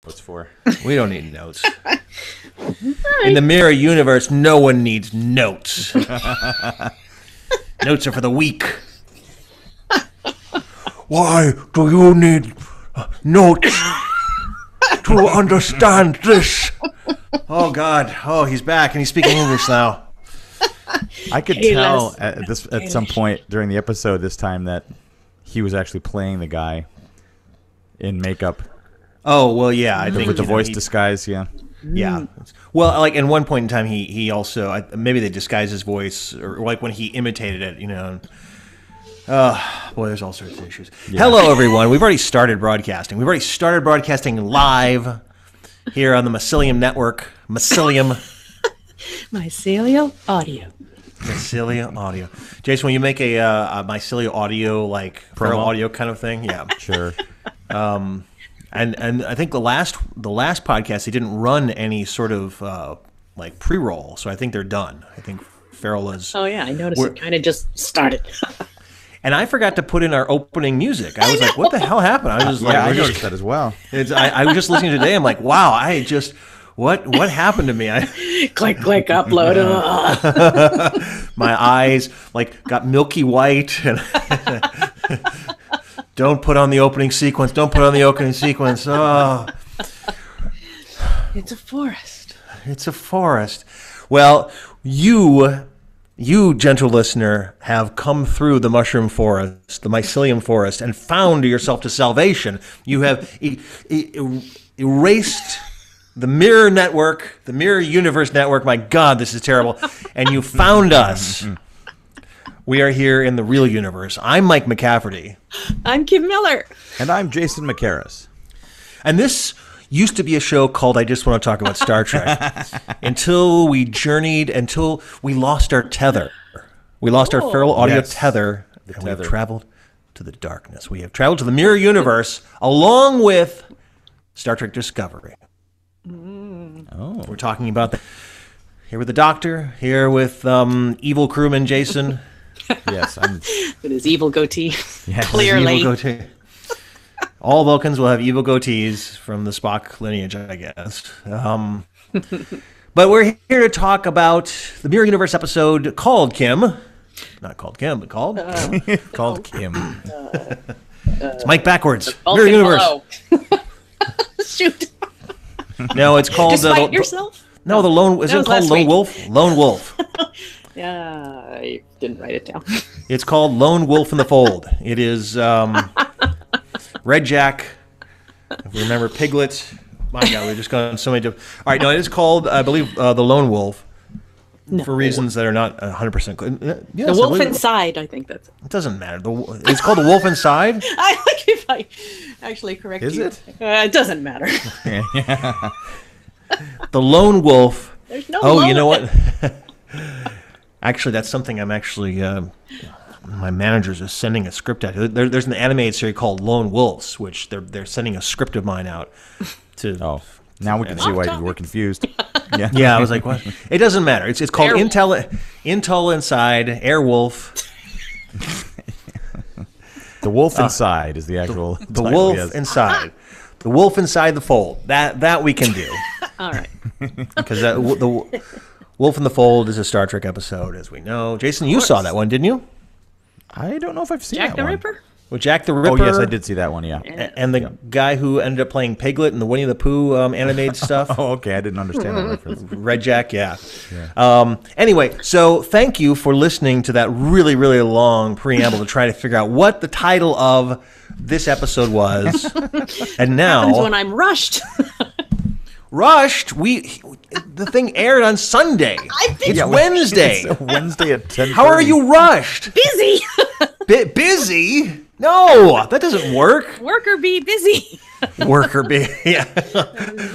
What's for? We don't need notes. In the mirror universe, no one needs notes. Notes are for the weak. Why do you need notes to understand this? Oh, God. Oh, he's back, and he's speaking English now. I could tell at some point during the episode this time that he was actually playing the guy in makeup. Oh, well, yeah. I think with the voice disguise, yeah. Yeah. Well, like, at one point in time, he also, maybe they disguised his voice, or like when he imitated it, you know. Boy, there's all sorts of issues. Yeah. Hello, everyone. We've already started broadcasting. We've already started broadcasting live here on the Mycelium Network. Mycelium Audio. Mycelia Audio. Jason, will you make a Mycelia Audio, like, pro audio kind of thing? Yeah. Sure. And I think the last podcast, they didn't run any sort of like pre-roll, so I think they're done. I think Farrell is. Oh yeah, I noticed it kind of just started. And I forgot to put in our opening music. I was like, "What the hell happened?" I was like, "I noticed that as well." I was just listening today. I'm like, "Wow, what happened to me?" Click, upload. My eyes like got milky white and. Don't put on the opening sequence. Don't put on the opening sequence. Oh. It's a forest. It's a forest. Well, you, gentle listener, have come through the mushroom forest, the mycelium forest, and found yourself to salvation. You have erased the mirror network, the mirror universe network. My God, this is terrible. And you found us. We are here in the real universe. I'm Mike McCafferty. I'm Kim Miller. And I'm Jason McCarris. And this used to be a show called I Just Want to Talk About Star Trek until we lost our tether. We lost our feral audio tether, and we have traveled to the darkness. We have traveled to the mirror universe along with Star Trek Discovery. Oh. We're talking about here with the Doctor, here with evil crewman Jason. Yes, with his evil goatee. Yes, clearly. Evil goatee. All Vulcans will have evil goatees from the Spock lineage, I guess. But we're here to talk about the Mirror Universe episode called Kim. Not called Kim, but called Kim. Called Kim. It's Mike backwards. Mirror Universe. Shoot. No, it's called. Despite yourself? No, the Lone. Is it called Lone Wolf? Lone Wolf. Yeah, I didn't write it down. It's called Lone Wolf in the Fold. It is Red Jack. If we remember Piglet. My God, we've just gone so many different. All right, no, it is called, I believe, the Lone Wolf. No. For reasons that are not 100% clear. Yes, the Wolf Inside, I think that's it. It doesn't matter. It's called The Wolf Inside? I like if I actually correct you. Is it? It doesn't matter. The Lone Wolf. There's no Oh, you know what? Actually, that's something I'm actually, my managers are sending a script out. There's an animated series called Lone Wolves, which they're sending a script of mine out to. Oh, now we can see why you were confused. Yeah, yeah. I was like, what? It doesn't matter. It's called Intel Inside Airwolf. The Wolf Inside is the actual. The Wolf Inside. The Wolf Inside the Fold. That we can do. All right. Because the Wolf in the Fold is a Star Trek episode, as we know. Jason, you saw that one, didn't you? I don't know if I've seen Jack that the one. Ripper? With Jack the Ripper. Oh, yes, I did see that one, yeah. And the guy who ended up playing Piglet in the Winnie the Pooh animated stuff. Oh, okay. I didn't understand that reference. Red Jack, yeah. Anyway, so thank you for listening to that really, really long preamble to try to figure out what the title of this episode was. And now... happens when I'm rushed. Rushed? The thing aired on Sunday. It's Wednesday. It's Wednesday at 10:30. How are you rushed? Busy. Busy? No, that doesn't work. Work or be busy. Work or be, yeah.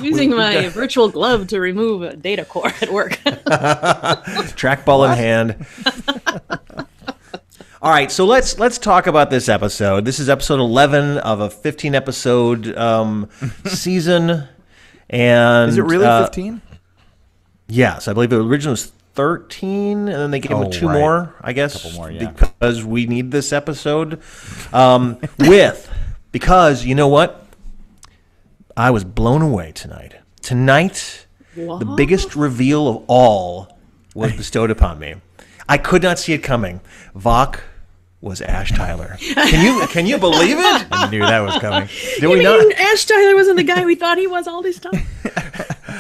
Using my virtual glove to remove a data core at work. Trackball in hand. All right, so let's talk about this episode. This is episode 11 of a 15-episode season. And is it really 15? Yes, I believe the original was 13, and then they gave him two more, I guess, couple more, yeah. Because we need this episode. Because, you know what? I was blown away tonight. Tonight, What? the biggest reveal of all was bestowed upon me. I could not see it coming. Vok was Ash Tyler. Can you believe it? I knew that was coming. Did we not? Ash Tyler wasn't the guy we thought he was all this time?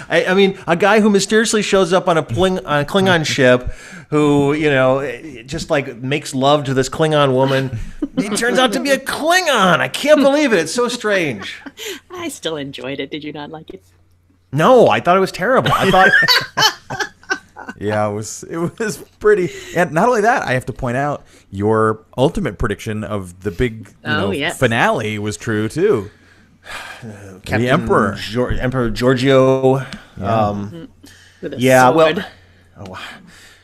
I mean, a guy who mysteriously shows up on a Klingon ship, who, you know, just like makes love to this Klingon woman. He turns out to be a Klingon. I can't believe it. It's so strange. I still enjoyed it. Did you not like it? No, I thought it was terrible. I thought. Yeah, it was pretty. And not only that, I have to point out your ultimate prediction of the big finale was true too. Captain the Emperor, Emperor Giorgio. With a sword.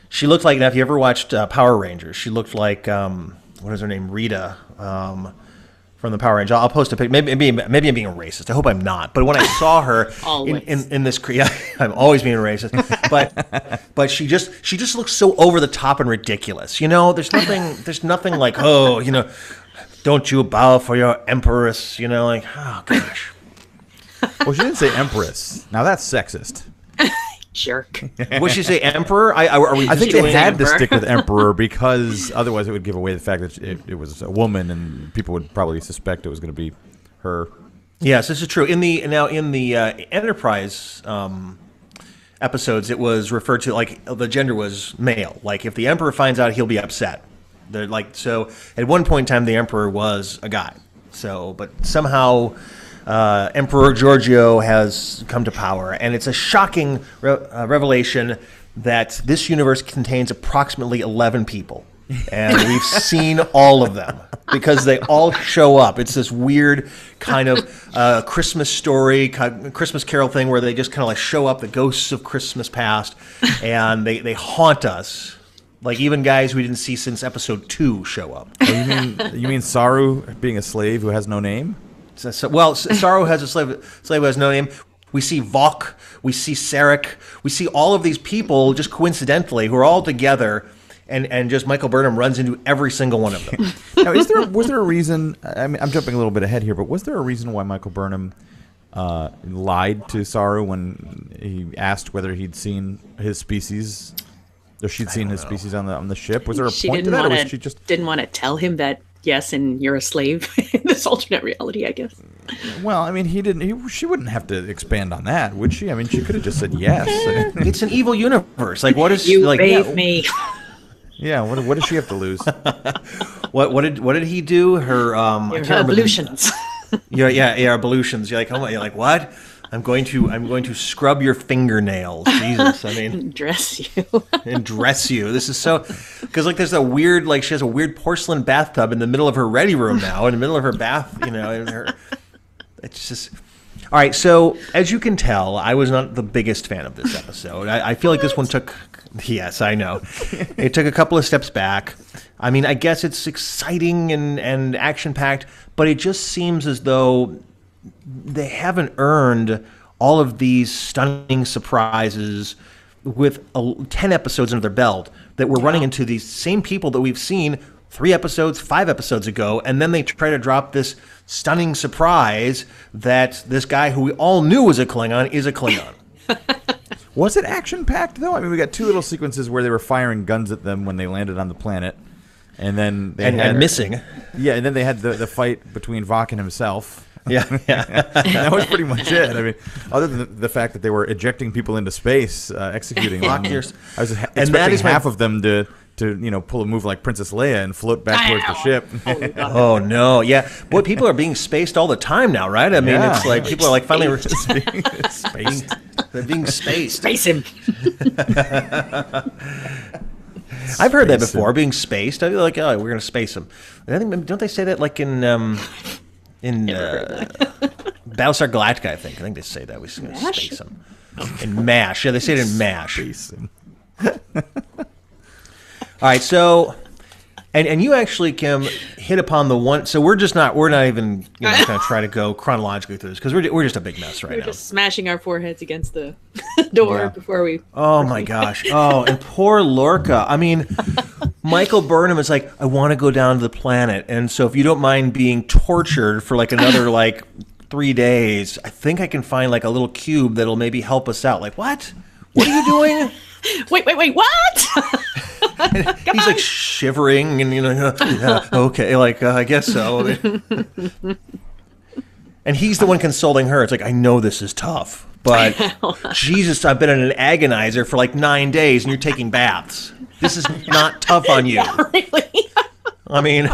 She looked like. Now, if you ever watched Power Rangers, she looked like what is her name, Rita, from the Power Rangers. I'll post a picture. Maybe I'm being racist. I hope I'm not. But when I saw her in this, I'm always being racist. But she just looks so over the top and ridiculous. You know, there's nothing like, oh, you know, don't you bow for your empress? You know, like, oh gosh. Well, she didn't say empress. Now that's sexist. Jerk. Would she say emperor? I think they had to stick with emperor because otherwise it would give away the fact that it was a woman and people would probably suspect it was going to be her. Yes, this is true. In the Enterprise episodes, it was referred to like the gender was male. Like if the emperor finds out, he'll be upset. They're like, so at one point in time, the emperor was a guy. So, but somehow. Emperor Giorgio has come to power, and it's a shocking revelation that this universe contains approximately 11 people, and we've seen all of them because they all show up. It's this weird kind of Christmas story, Christmas Carol thing where they just kind of like show up, the ghosts of Christmas past, and they haunt us. Like even guys we didn't see since episode 2 show up. Oh, you mean Saru being a slave who has no name? Well, Saru has a slave who has no name. We see Vok, we see Sarek, we see all of these people just coincidentally who are all together, and just Michael Burnham runs into every single one of them. Now, was there a reason? I mean, I'm jumping a little bit ahead here, but was there a reason why Michael Burnham lied to Saru when he asked whether he'd seen his species, or she'd seen his species on the ship? Was there a point to that, or was she just didn't want to tell him that? Yes, and you're a slave in this alternate reality, I guess. Well, I mean, she wouldn't have to expand on that, would she? I mean, she could have just said yes. It's an evil universe. Like, what is you like? bathe me. Yeah, what does she have to lose? What did he do? Her ablutions. Yeah, ablutions. You're like, oh, you're like, what? I'm going to scrub your fingernails. Jesus, I mean, dress you. This is so, because like there's a weird, like she has a weird porcelain bathtub in the middle of her ready room now, in the middle of her bath. You know, it's just. All right, so as you can tell, I was not the biggest fan of this episode. I feel like this one took. Yes, I know. It took a couple of steps back. I mean, I guess it's exciting and action packed, but it just seems as though they haven't earned all of these stunning surprises with 10 episodes under their belt that we're running into these same people that we've seen 3 episodes, 5 episodes ago, and then they try to drop this stunning surprise that this guy who we all knew was a Klingon is a Klingon. Was it action-packed, though? I mean, we got 2 little sequences where they were firing guns at them when they landed on the planet, and then they had missing. Yeah, and then they had the fight between Vok and himself. Yeah. That was pretty much it. I mean, other than the fact that they were ejecting people into space, executing them, I was expecting half of them to pull a move like Princess Leia and float back towards the ship. Oh no, yeah. Boy, people are being spaced all the time now, right? I mean, it's like people are like finally spaced. They're being spaced. Space him. I've heard that before, being spaced. I feel like, oh, we're going to space them. I think, don't they say that like in Battlestar Galactica? I think they say that we're going to space them. In MASH, yeah, they say it in MASH. Space him. All right, so and you actually, Kim, hit upon the one. So we're not even going to try to go chronologically through this because we're just a big mess right now. We're just smashing our foreheads against the door before we. Oh my gosh! Oh, and poor Lorca. I mean, Michael Burnham is like, I want to go down to the planet, and so if you don't mind being tortured for like another like 3 days, I think I can find like a little cube that'll maybe help us out. Like, what? What are you doing? Wait, what? He's like shivering and, yeah, okay, like, I guess so. And he's the one consoling her. It's like, I know this is tough, but Jesus, I've been in an agonizer for like 9 days and you're taking baths. This is not tough on you. Yeah, really? I mean,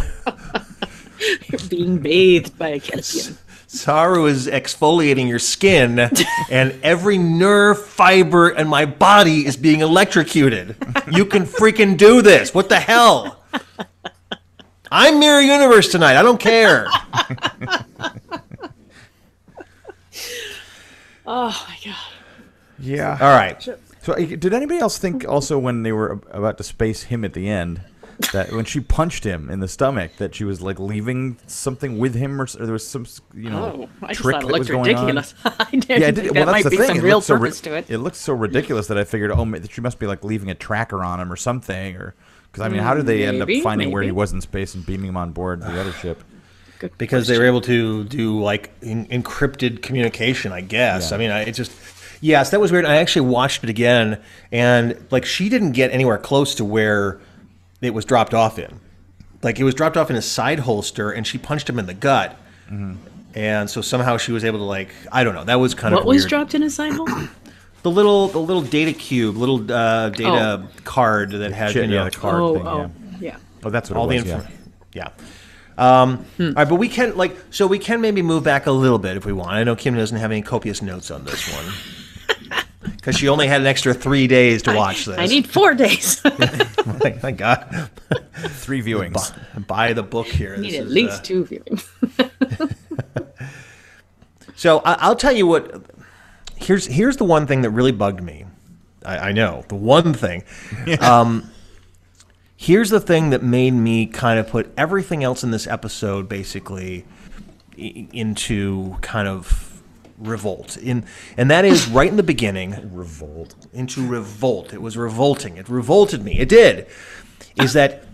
You're being bathed by a Kelpian. Saru is exfoliating your skin, and every nerve fiber in my body is being electrocuted. You can freaking do this. What the hell? I'm Mirror Universe tonight. I don't care. Oh my god. Yeah. All right. So, did anybody else think also when they were about to space him at the end, that when she punched him in the stomach, that she was like leaving something with him, or there was some, I just trick thought it that was looked going ridiculous. I didn't on? Yeah, think well, that that's might the be thing. some It real looked so purpose to it. It looked so ridiculous that I figured, that she must be like leaving a tracker on him or something, or because I mean, how did they end up finding where he was in space and beaming him on board the other ship? Good Because they were able to do like encrypted communication, I guess. Yeah. I mean, yes, that was weird. I actually watched it again, and like she didn't get anywhere close to where it was dropped off in. Like it was dropped off in a side holster, and she punched him in the gut, and so somehow she was able to like, I don't know. That was kind of What was weird. dropped in a side hole? The little data cube, little data card that had The card thing. Oh, Yeah. yeah. Oh, that's what all it the was. info. Yeah. All right, but we can we can maybe move back a little bit if we want. I know Kim doesn't have any copious notes on this one because she only had an extra 3 days to watch this. I need 4 days. Thank God. 3 viewings. Buy the book here. I need This at is, least 2 viewings. So I'll tell you what. Here's the one thing that really bugged me. I know the one thing. Here's the thing that made me kind of put everything else in this episode basically into kind of revolt. And that is right in the beginning. Into revolt. It was revolting. It revolted me. It did. Is that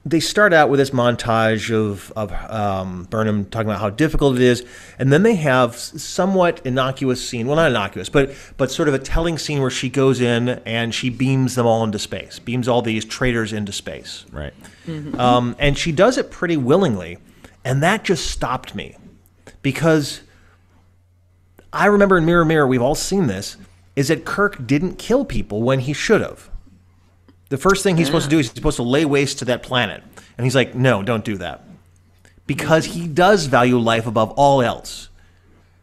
they start out with this montage of Burnham talking about how difficult it is, and then they have somewhat innocuous scene. Well, not innocuous, but sort of a telling scene where she goes in and she beams them all into space, beams all these traitors into space. Right. And she does it pretty willingly, and that just stopped me because I remember in Mirror Mirror, we've all seen this, is that Kirk didn't kill people when he should have. The first thing he's supposed to do is he's supposed to lay waste to that planet. And he's like, no, don't do that. Because he does value life above all else.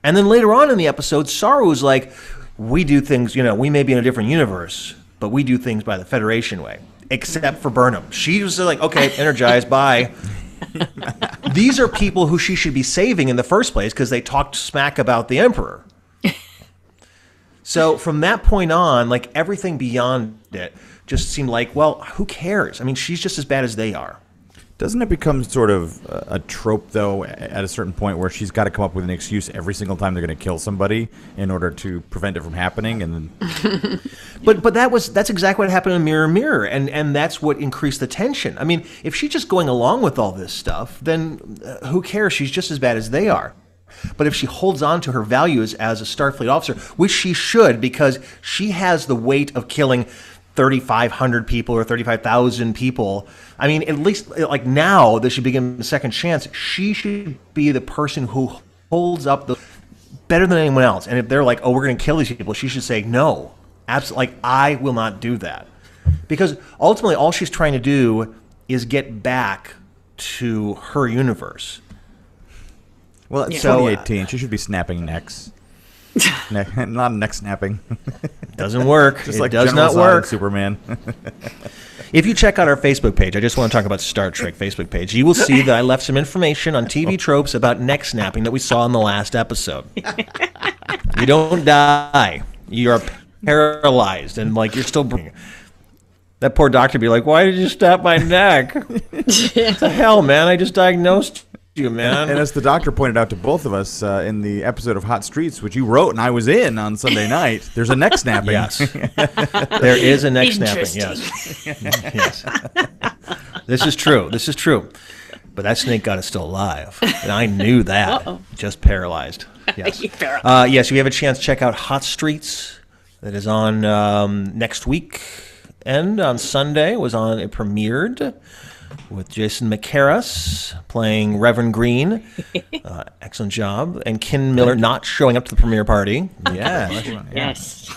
And then later on in the episode, Saru's like, we do things, we may be in a different universe, but we do things by the Federation way. Except for Burnham. She was like, okay, energized, bye. These are people who she should be saving in the first place because they talked smack about the Emperor. So from that point on, like everything beyond it just seemed like, well, who cares? I mean, she's just as bad as they are. Doesn't it become sort of a trope, though, at a certain point where she's got to come up with an excuse every single time they're going to kill somebody in order to prevent it from happening? And then, but that's exactly what happened in Mirror Mirror, and that's what increased the tension. I mean, if she's just going along with all this stuff, then who cares? She's just as bad as they are. But if she holds on to her values as a Starfleet officer, which she should, because she has the weight of killing 3,500 people or 35,000 people. I mean, at least like now that she begins a second chance, she should be the person who holds up the better than anyone else. And if they're like, oh, we're going to kill these people, she should say, no, absolutely. Like, I will not do that. Because ultimately, all she's trying to do is get back to her universe. well, it's So, 2018. She should be snapping necks. Not neck snapping. Doesn't work. Just It like does General not Zod work. and Superman. If you check out our Facebook page, I just want to talk about Star Trek Facebook page, you will see that I left some information on TV tropes about neck snapping that we saw in the last episode. You don't die. You're paralyzed and like you're still breathing. That poor doctor be like, why did you snap my neck? What the hell, man? I just diagnosed you, man. And as the doctor pointed out to both of us in the episode of Hot Streets, which you wrote and I was in on Sunday night, there's a neck snapping. Yes. There is a neck snapping, yes. Yes. This is true. But that snake god is still alive, and I knew that. Just paralyzed. Yes. Yes, if you have a chance, check out Hot Streets. That is on next week, and on Sunday it premiered with Jason McCarras playing Reverend Green. Excellent job. And Ken Miller not showing up to the premiere party. Yeah. Yes.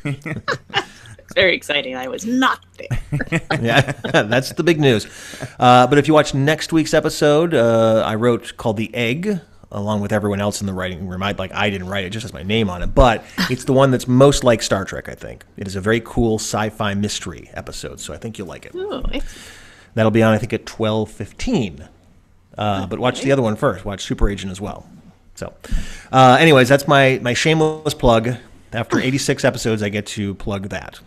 It's very exciting. I was not there. Yeah, that's the big news. But if you watch next week's episode, I wrote called The Egg, along with everyone else in the writing room. I didn't write it, just has my name on it. But it's the one that's most like Star Trek, I think. It is a very cool sci-fi mystery episode, so I think you'll like it. Oh, That'll be on, I think, at 12:15. But watch the other one first. Watch Super Agent as well. So, anyways, that's my shameless plug. After 86 episodes, I get to plug that.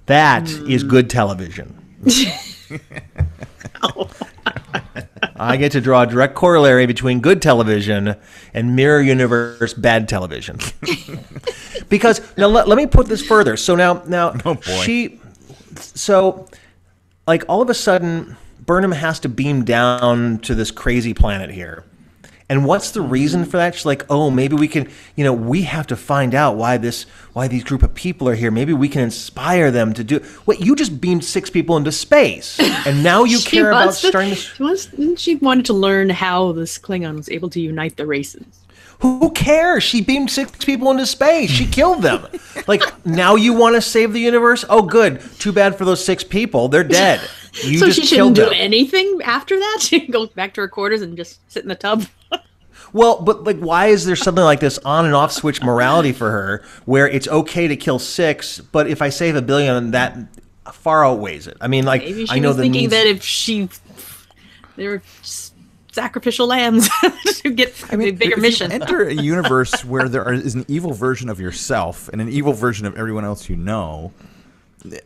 That is good television. I get to draw a direct corollary between good television and mirror universe bad television. Because now let me put this further. So now Oh, boy. like all of a sudden Burnham has to beam down to this crazy planet here. And what's the reason for that? She's like, oh, maybe we can, we have to find out why these group of people are here. Maybe we can inspire them to do. Wait, you just beamed 6 people into space, and now you care about starting this. She wanted to learn how this Klingon was able to unite the races. Who cares? She beamed 6 people into space. She killed them. Like, now you want to save the universe? Oh, good. Too bad for those 6 people. They're dead. You So just she shouldn't killed do them. anything after that? She can go back to her quarters and just sit in the tub? Well, but like, why is there something like this on and off switch morality for her, where it's okay to kill 6, but if I save 1 billion, that far outweighs it? I mean, like, Maybe she I know was the thinking needs. that if they were just sacrificial lambs to get a bigger if mission. You enter a universe where there is an evil version of yourself and an evil version of everyone else you know.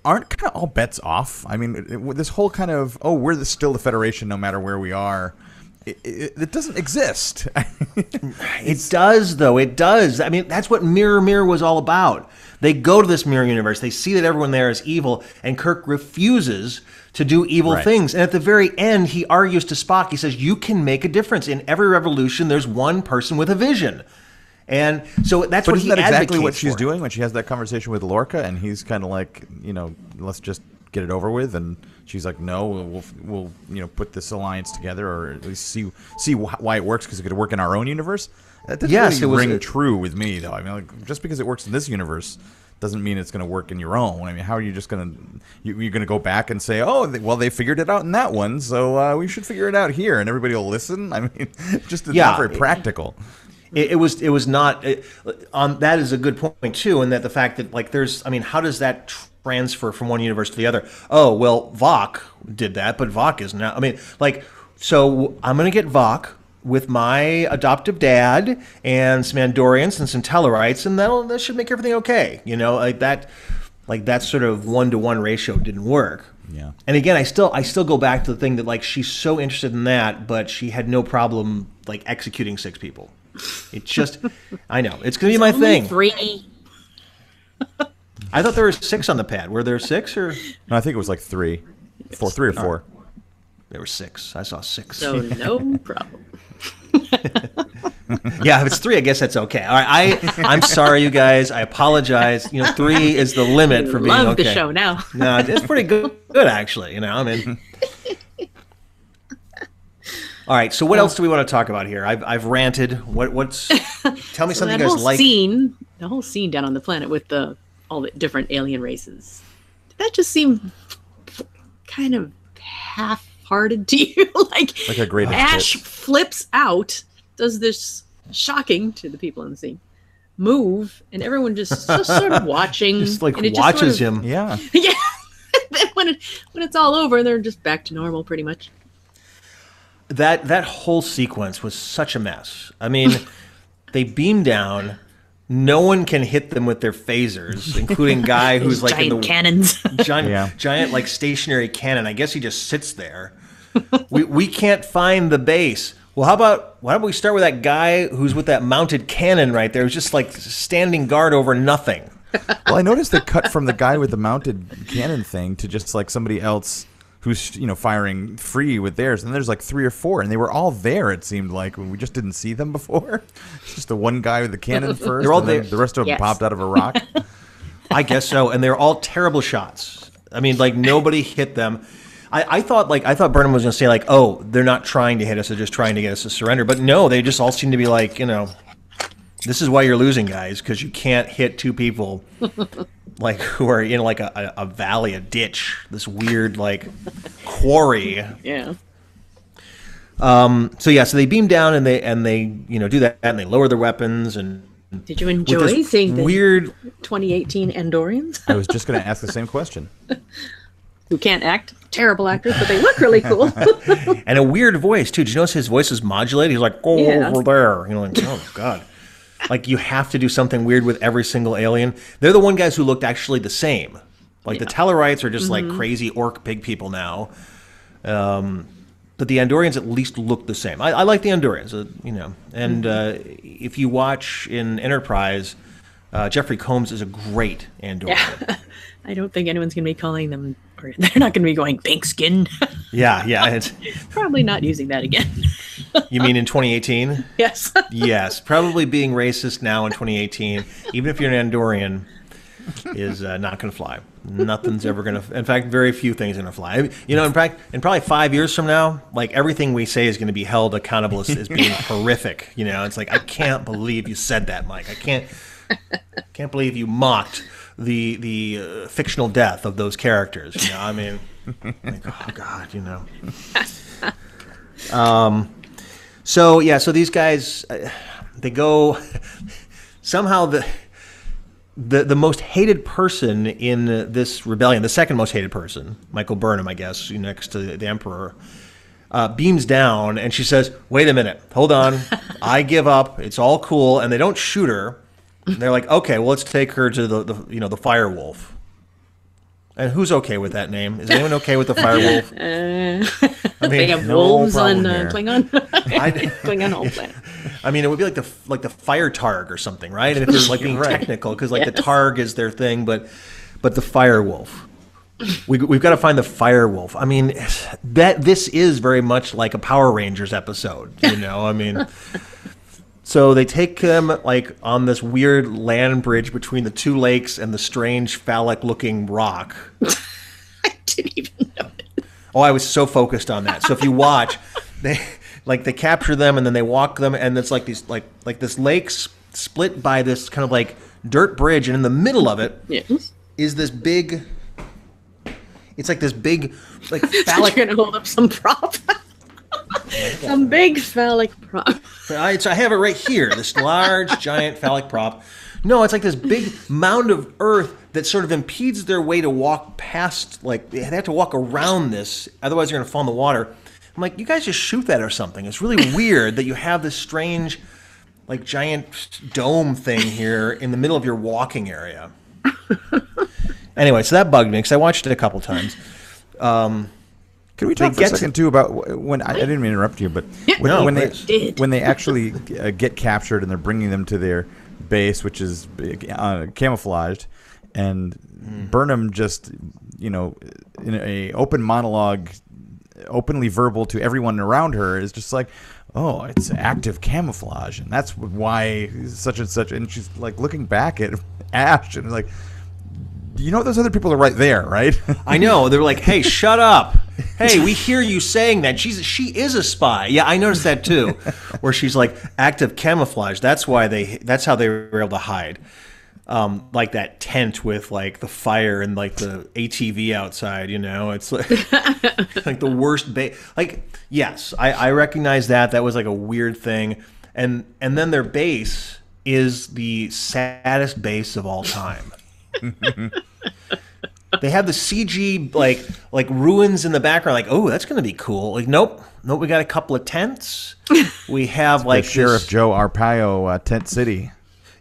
Aren't kind of all bets off? I mean, this whole kind of we're still the Federation no matter where we are. It doesn't exist. It does, though. It does. I mean, that's what Mirror Mirror was all about. They go to this mirror universe. They see that everyone there is evil, and Kirk refuses to do evil Right. things. And at the very end, he argues to Spock. He says, you can make a difference. In every revolution, there's one person with a vision. And so that's But what isn't he that exactly advocates what she's for. doing when she has that conversation with Lorca, and he's kind of like, let's just get it over with, and she's like, no, we'll put this alliance together, or at least see why it works, because it could work in our own universe. That doesn't really ring true with me, though. I mean, like, just because it works in this universe doesn't mean it's going to work in your own. I mean, how are you just going to you're going to go back and say, they figured it out in that one, so we should figure it out here, and everybody will listen? I mean, just it's not very practical. It was not. That is a good point too, and that the fact that like how does that transfer from one universe to the other? Oh well, Vok did that, but Vok is now. I mean, like, so I'm gonna get Vok with my adoptive dad and some Andorians and some Tellarites, and that should make everything okay. Like that sort of 1-to-1 ratio didn't work. Yeah. And again, I still go back to the thing that like she's so interested in that, but she had no problem like executing 6 people. It's just, I know it's gonna be my thing. 3. I thought there were 6 on the pad. Were there 6 or? No, I think it was like 3 or 4. There were 6. I saw 6. So no problem. Yeah, if it's 3, I guess that's okay. All right, I'm sorry, you guys. I apologize. 3 is the limit for being okay. Love the show now. No, it's pretty good actually. I mean. All right, so what else do we want to talk about here? I've ranted. What's? Tell me something you guys like. The whole scene down on the planet with all the different alien races. Did that just seem kind of half-hearted to you? like a great Ash hit. flips out, does this shocking to the people in the scene move, and everyone just sort of watching. Just like and it watches just sort of, him. Yeah. Then when it's all over, they're just back to normal, pretty much. That whole sequence was such a mess. I mean, they beam down. No one can hit them with their phasers, including guy who's like giant cannons. giant like stationary cannon. I guess he just sits there. We can't find the base. Well, why don't we start with that guy who's with that mounted cannon right there, who's just like standing guard over nothing. Well, I noticed they cut from the guy with the mounted cannon thing to just like somebody else who's firing free with theirs, and there's like 3 or 4, and they were all there. It seemed like we just didn't see them before. It's just the one guy with the cannon first, They're all and then there. the rest of them Yes. popped out of a rock. I guess so, and they're all terrible shots. I mean, like nobody hit them. I thought Burnham was going to say like, oh, they're not trying to hit us; they're just trying to get us to surrender. But no, they just all seem to be like, this is why you're losing, guys, because you can't hit 2 people like who are in like a valley, a ditch, this weird like quarry. Yeah. So they beam down and they do that and they lower their weapons and. Did you With enjoy this seeing the weird 2018 Andorians I was just going to ask the same question. who can't act? Terrible actors, but they look really cool. and a weird voice too? Did you notice his voice is modulated? He's like, "Go Yeah. over there," like, oh god. Like you have to do something weird with every single alien. They're the one guys who looked actually the same. Like the Tellarites are just like crazy orc pig people now. But the Andorians at least look the same. I like the Andorians, And if you watch in Enterprise, Jeffrey Combs is a great Andorian. I don't think anyone's going to be calling them, or they're not going to be going pink skin. Yeah. It's, Probably not using that again. you mean in 2018? Yes. Yes, probably being racist now in 2018, even if you're an Andorian, is not going to fly. Nothing's ever going to. In fact, very few things are going to fly. In fact, in probably 5 years from now, like everything we say is going to be held accountable as being horrific. It's like I can't believe you said that, Mike. I can't believe you mocked the fictional death of those characters. I mean, like, oh God, So these guys, they go somehow the most hated person in this rebellion, the second most hated person, Michael Burnham, I guess, next to the Emperor, beams down and she says, "Wait a minute, hold on, I give up. It's all cool," and they don't shoot her. They're like, "Okay, well, let's take her to the Fire Wolf." And who's okay with that name? Is anyone okay with the Fire Wolf? I they have no wolves on problem here. Klingon. Klingon whole planet. I mean, it would be like the Fire Targ or something, right? And if they're like being Right. technical, because like the Targ is their thing, but the Fire Wolf. We've got to find the Fire Wolf. I mean, this is very much like a Power Rangers episode, I mean. So they take him like on this weird land bridge between the 2 lakes and the strange phallic-looking rock. I didn't even notice. Oh, I was so focused on that. So if you watch, they capture them and then they walk them, and it's like these like this lake's split by this kind of like dirt bridge, and in the middle of it Yes. is this big. It's like this big like You're phallic. going to hold up some prop. Some big phallic prop. I have it right here. This large, giant phallic prop. No, it's like this big mound of earth that sort of impedes their way to walk past. Like they have to walk around this, otherwise they're going to fall in the water. I'm like, you guys just shoot that or something. It's really weird that you have this strange, like giant dome thing here in the middle of your walking area. Anyway, so that bugged me because I watched it a couple times. Can we talk for a second too about when I didn't mean to interrupt you, but when they actually get captured and they're bringing them to their base, which is camouflaged, and Burnham just in a open monologue, openly verbal to everyone around her, is just like, "Oh, it's active camouflage, and that's why such and such." And she's like looking back at Ash and like, those other people are right there, right? I know. They're like, "Hey, shut up. Hey, we hear you saying that. She is a spy." Yeah, I noticed that too. Where she's like active camouflage. That's how they were able to hide. Like that tent with like the fire and like the ATV outside, it's like, like the worst like, yes, I recognize that. That was like a weird thing. And then their base is the saddest base of all time. They have the CG like ruins in the background. Like, oh, that's going to be cool. Like, nope. We got a couple of tents. We have like Sheriff Joe Arpaio, Tent City.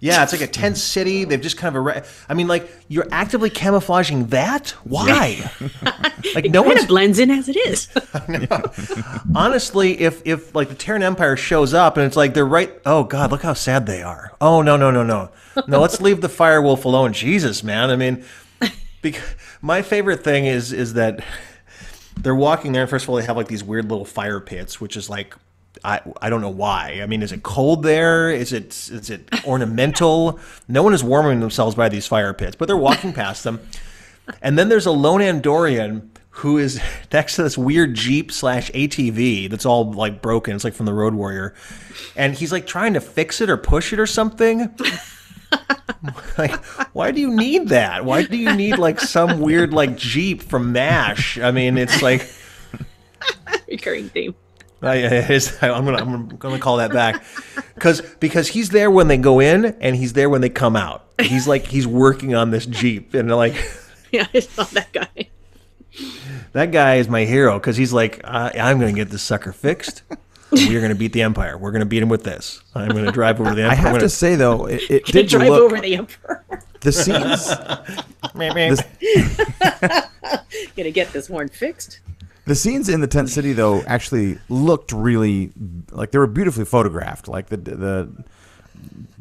Yeah, it's like a tent city. They've just kind of I mean, like, you're actively camouflaging that? Why? Like, It kind of blends in as it is. Honestly, if like the Terran Empire shows up and it's like they're right, oh God, look how sad they are. Oh no, let's leave the Firewolf alone. Jesus, man. I mean, my favorite thing is that they're walking there, and first of all, they have like these weird little fire pits, which is like, I don't know why. I mean, is it cold there? Is it ornamental? No one is warming themselves by these fire pits, but they're walking past them. And then there's a lone Andorian who is next to this weird Jeep / ATV that's all like broken. It's like from the Road Warrior. And he's like trying to fix it or push it or something. Like, why do you need that? Why do you need like some weird like Jeep from MASH? I mean, it's like Recurring theme. I'm gonna call that back because he's there when they go in and he's there when they come out. He's working on this Jeep, and like, Yeah, I saw that guy. that guy is my hero because he's like, I'm gonna get this sucker fixed. We're gonna beat the Empire. We're gonna beat him with this. I'm gonna drive over the Empire. I have to say though, it did Drive look over the Emperor. the scenes. Gonna get this one fixed. The scenes in the tent city, though, actually looked really like they were beautifully photographed. Like the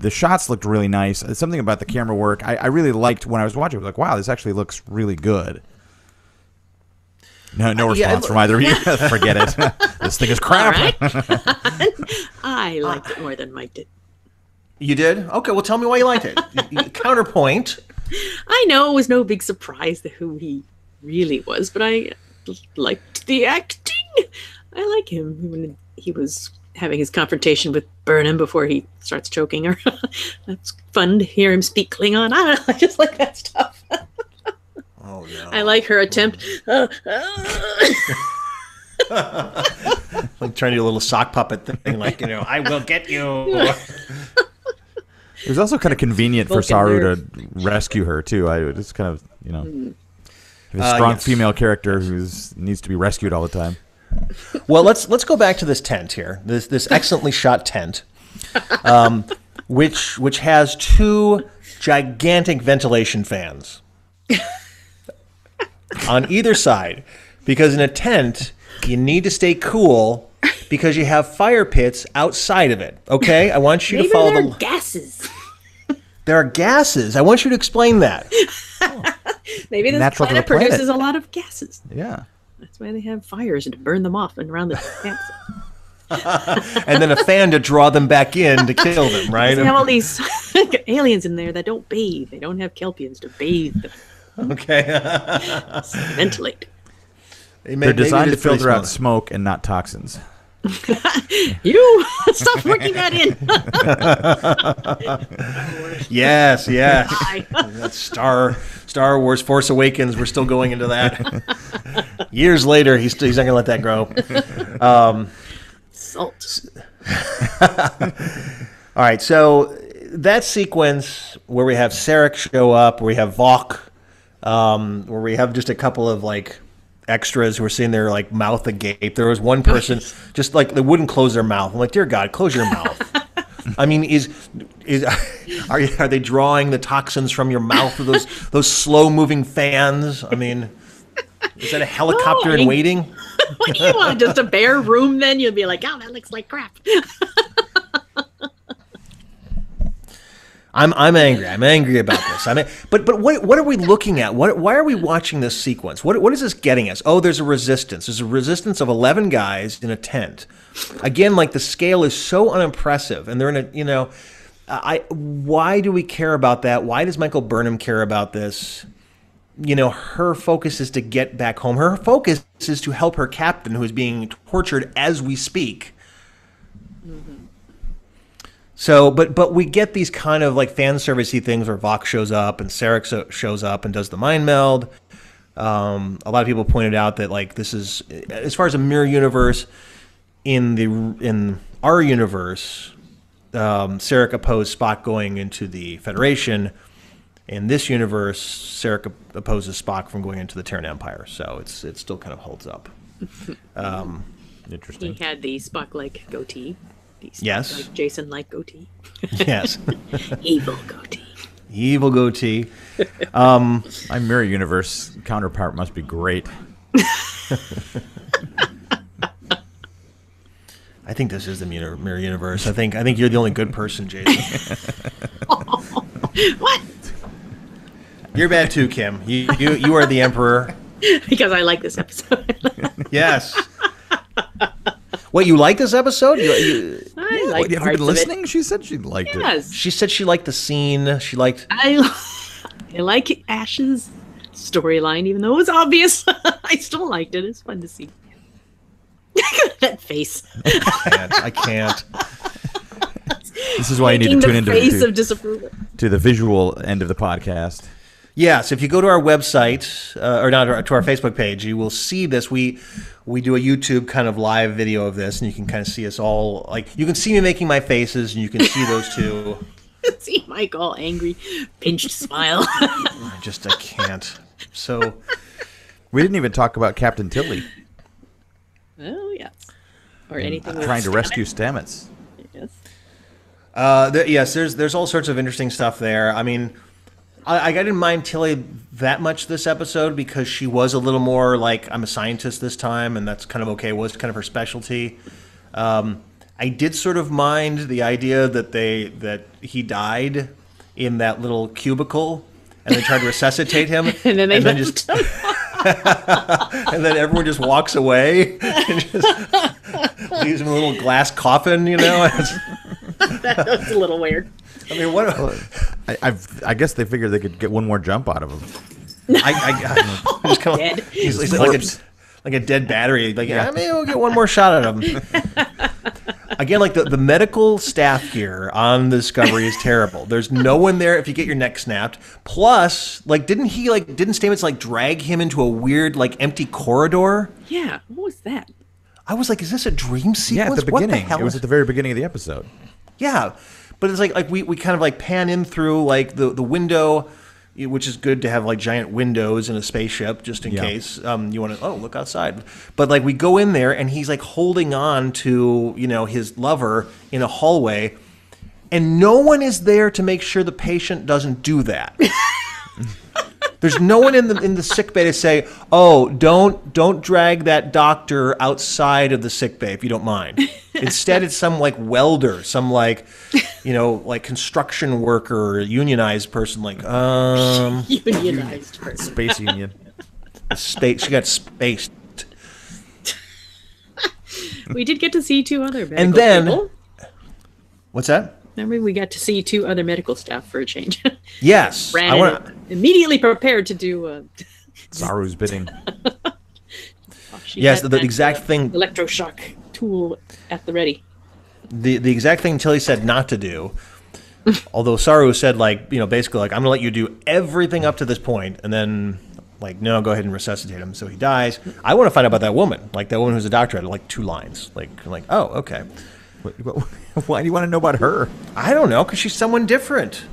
shots looked really nice. Something about the camera work I really liked when I was watching. I was like, wow, this actually looks really good. No response from either of you. Forget it. This thing is crap. All right. I liked it more than Mike did. You did? Okay, well, tell me why you liked it. Counterpoint. I know it was no big surprise to who he really was, but I liked the acting. I like him when he was having his confrontation with Burnham before he starts choking her. That's fun to hear him speak Klingon. I don't know. I just like that stuff. Oh no! I like her attempt. Like trying to do a little sock puppet thing, like, I will get you. It was also kind of convenient for Vulcan Saru nerve. to rescue her too. I just kind of a strong female character who needs to be rescued all the time. Well, let's go back to this tent here. This excellently shot tent, which has 2 gigantic ventilation fans on either side, because in a tent you need to stay cool because you have fire pits outside of it. Okay, I want you Maybe to follow there the are gases. There are gases. I want you to explain that. Maybe this Natural to planet the planet. produces a lot of gases. Yeah. That's why they have fires to burn them off and around the campsite. And then a fan to draw them back in to kill them, right? They have all these aliens in there that don't bathe. They don't have Kelpians to bathe them. Okay. Ventilate. They're designed to filter out smoke and not toxins. You stop working that in. Yes. Bye. That's Star Wars Force Awakens. We're still going into that. Years later, he's not going to let that grow. Salt. All right, so that sequence where we have Sarek show up, where we have Vok, where we have just a couple of like extras who are sitting there like mouth agape. There was one person just like they wouldn't close their mouth. I'm like, dear God, close your mouth. I mean, are they drawing the toxins from your mouth with those slow moving fans? I mean, is that a helicopter in waiting? What do you want? Just a bare room? Then you'll be like, oh, that looks like crap. I'm angry. I'm angry about this. But what are we looking at? Why are we watching this sequence? What is this getting us? Oh, there's a resistance. There's a resistance of 11 guys in a tent. Again, like the scale is so unimpressive, and they're in a why do we care about that? Why does Michael Burnham care about this? Her focus is to get back home. Her focus is to help her captain, who is being tortured as we speak. Mm-hmm. So, but we get these kind of like fan servicey things where Vok shows up and Sarek shows up and does the mind meld. A lot of people pointed out that like this is, as far as a mirror universe, in our universe, Sarek opposed Spock going into the Federation. In this universe, Sarek opposes Spock from going into the Terran Empire. So it still kind of holds up. Interesting. He had the Spock-like goatee. These Yes. like Jason like goatee. Yes. Evil goatee. Evil goatee. My mirror universe counterpart must be great. I think this is the mirror universe. I think you're the only good person, Jason. What? You're bad too, Kim. You are the emperor. Because I like this episode. Yes. What, you like this episode? I like Have you parts been of listening? She said she liked it. it. Yes. She said she liked the scene. She liked. I like Ash's storyline, even though it was obvious. I still liked it. It's fun to see. That face. I can't. This is why you need to Making tune the face of into disapproval. to the visual end of the podcast. Yes, if you go to our website or not to our Facebook page, you will see this. We do a YouTube kind of live video of this, and you can kind of see us all. Like you can see me making my faces, and you can see those two. See Mike all angry, pinched smile. I can't. So We didn't even talk about Captain Tilly Oh yes. Or anything. with trying to Stamets. rescue Stamets. Yes. yes, there's all sorts of interesting stuff there. I mean, I didn't mind Tilly that much this episode because she was a little more like I'm a scientist this time, and that's kind of okay. Was kind of her specialty. I did sort of mind the idea that he died in that little cubicle, and they tried to resuscitate him, And then they left just him. and then everyone just walks away and just leaves him in a little glass coffin. You know, That was a little weird. I mean, what? I guess they figured they could get one more jump out of him. I just kind Dead. of he's He's like a dead battery. Like, yeah, maybe we'll get one more shot at him. Again, like the medical staff here on the Discovery is terrible. There's no one there if you get your neck snapped. Plus, didn't Stamets like drag him into a weird empty corridor? Yeah. What was that? I was like, is this a dream sequence? Yeah, at the What beginning. hell It was is- at the very beginning of the episode. Yeah, but it's like we kind of pan in through the window, which is good to have giant windows in a spaceship just in case you want to look outside. But we go in there and he's holding on to his lover in a hallway, and no one is there to make sure the patient doesn't do that. There's no one in the sick bay to say, "Oh, don't drag that doctor outside of the sick bay if you don't mind." Instead, it's some welder, some construction worker, unionized person, Unionized person. Space Union. space. She got spaced. We did get to see two other medical And then- people. What's that? Remember, we got to see two other medical staff for a change. Yes, Ran I in want. immediately prepared to do. Saru's bidding. She Yes, had the that, exact thing. electroshock tool at the ready. The exact thing Tilly said not to do. Although Saru said basically I'm going to let you do everything up to this point, and then no, go ahead and resuscitate him so he dies. I want to find out about that woman, that woman who's a doctor had 2 lines, oh, okay. Why do you want to know about her? I don't know, because she's someone different.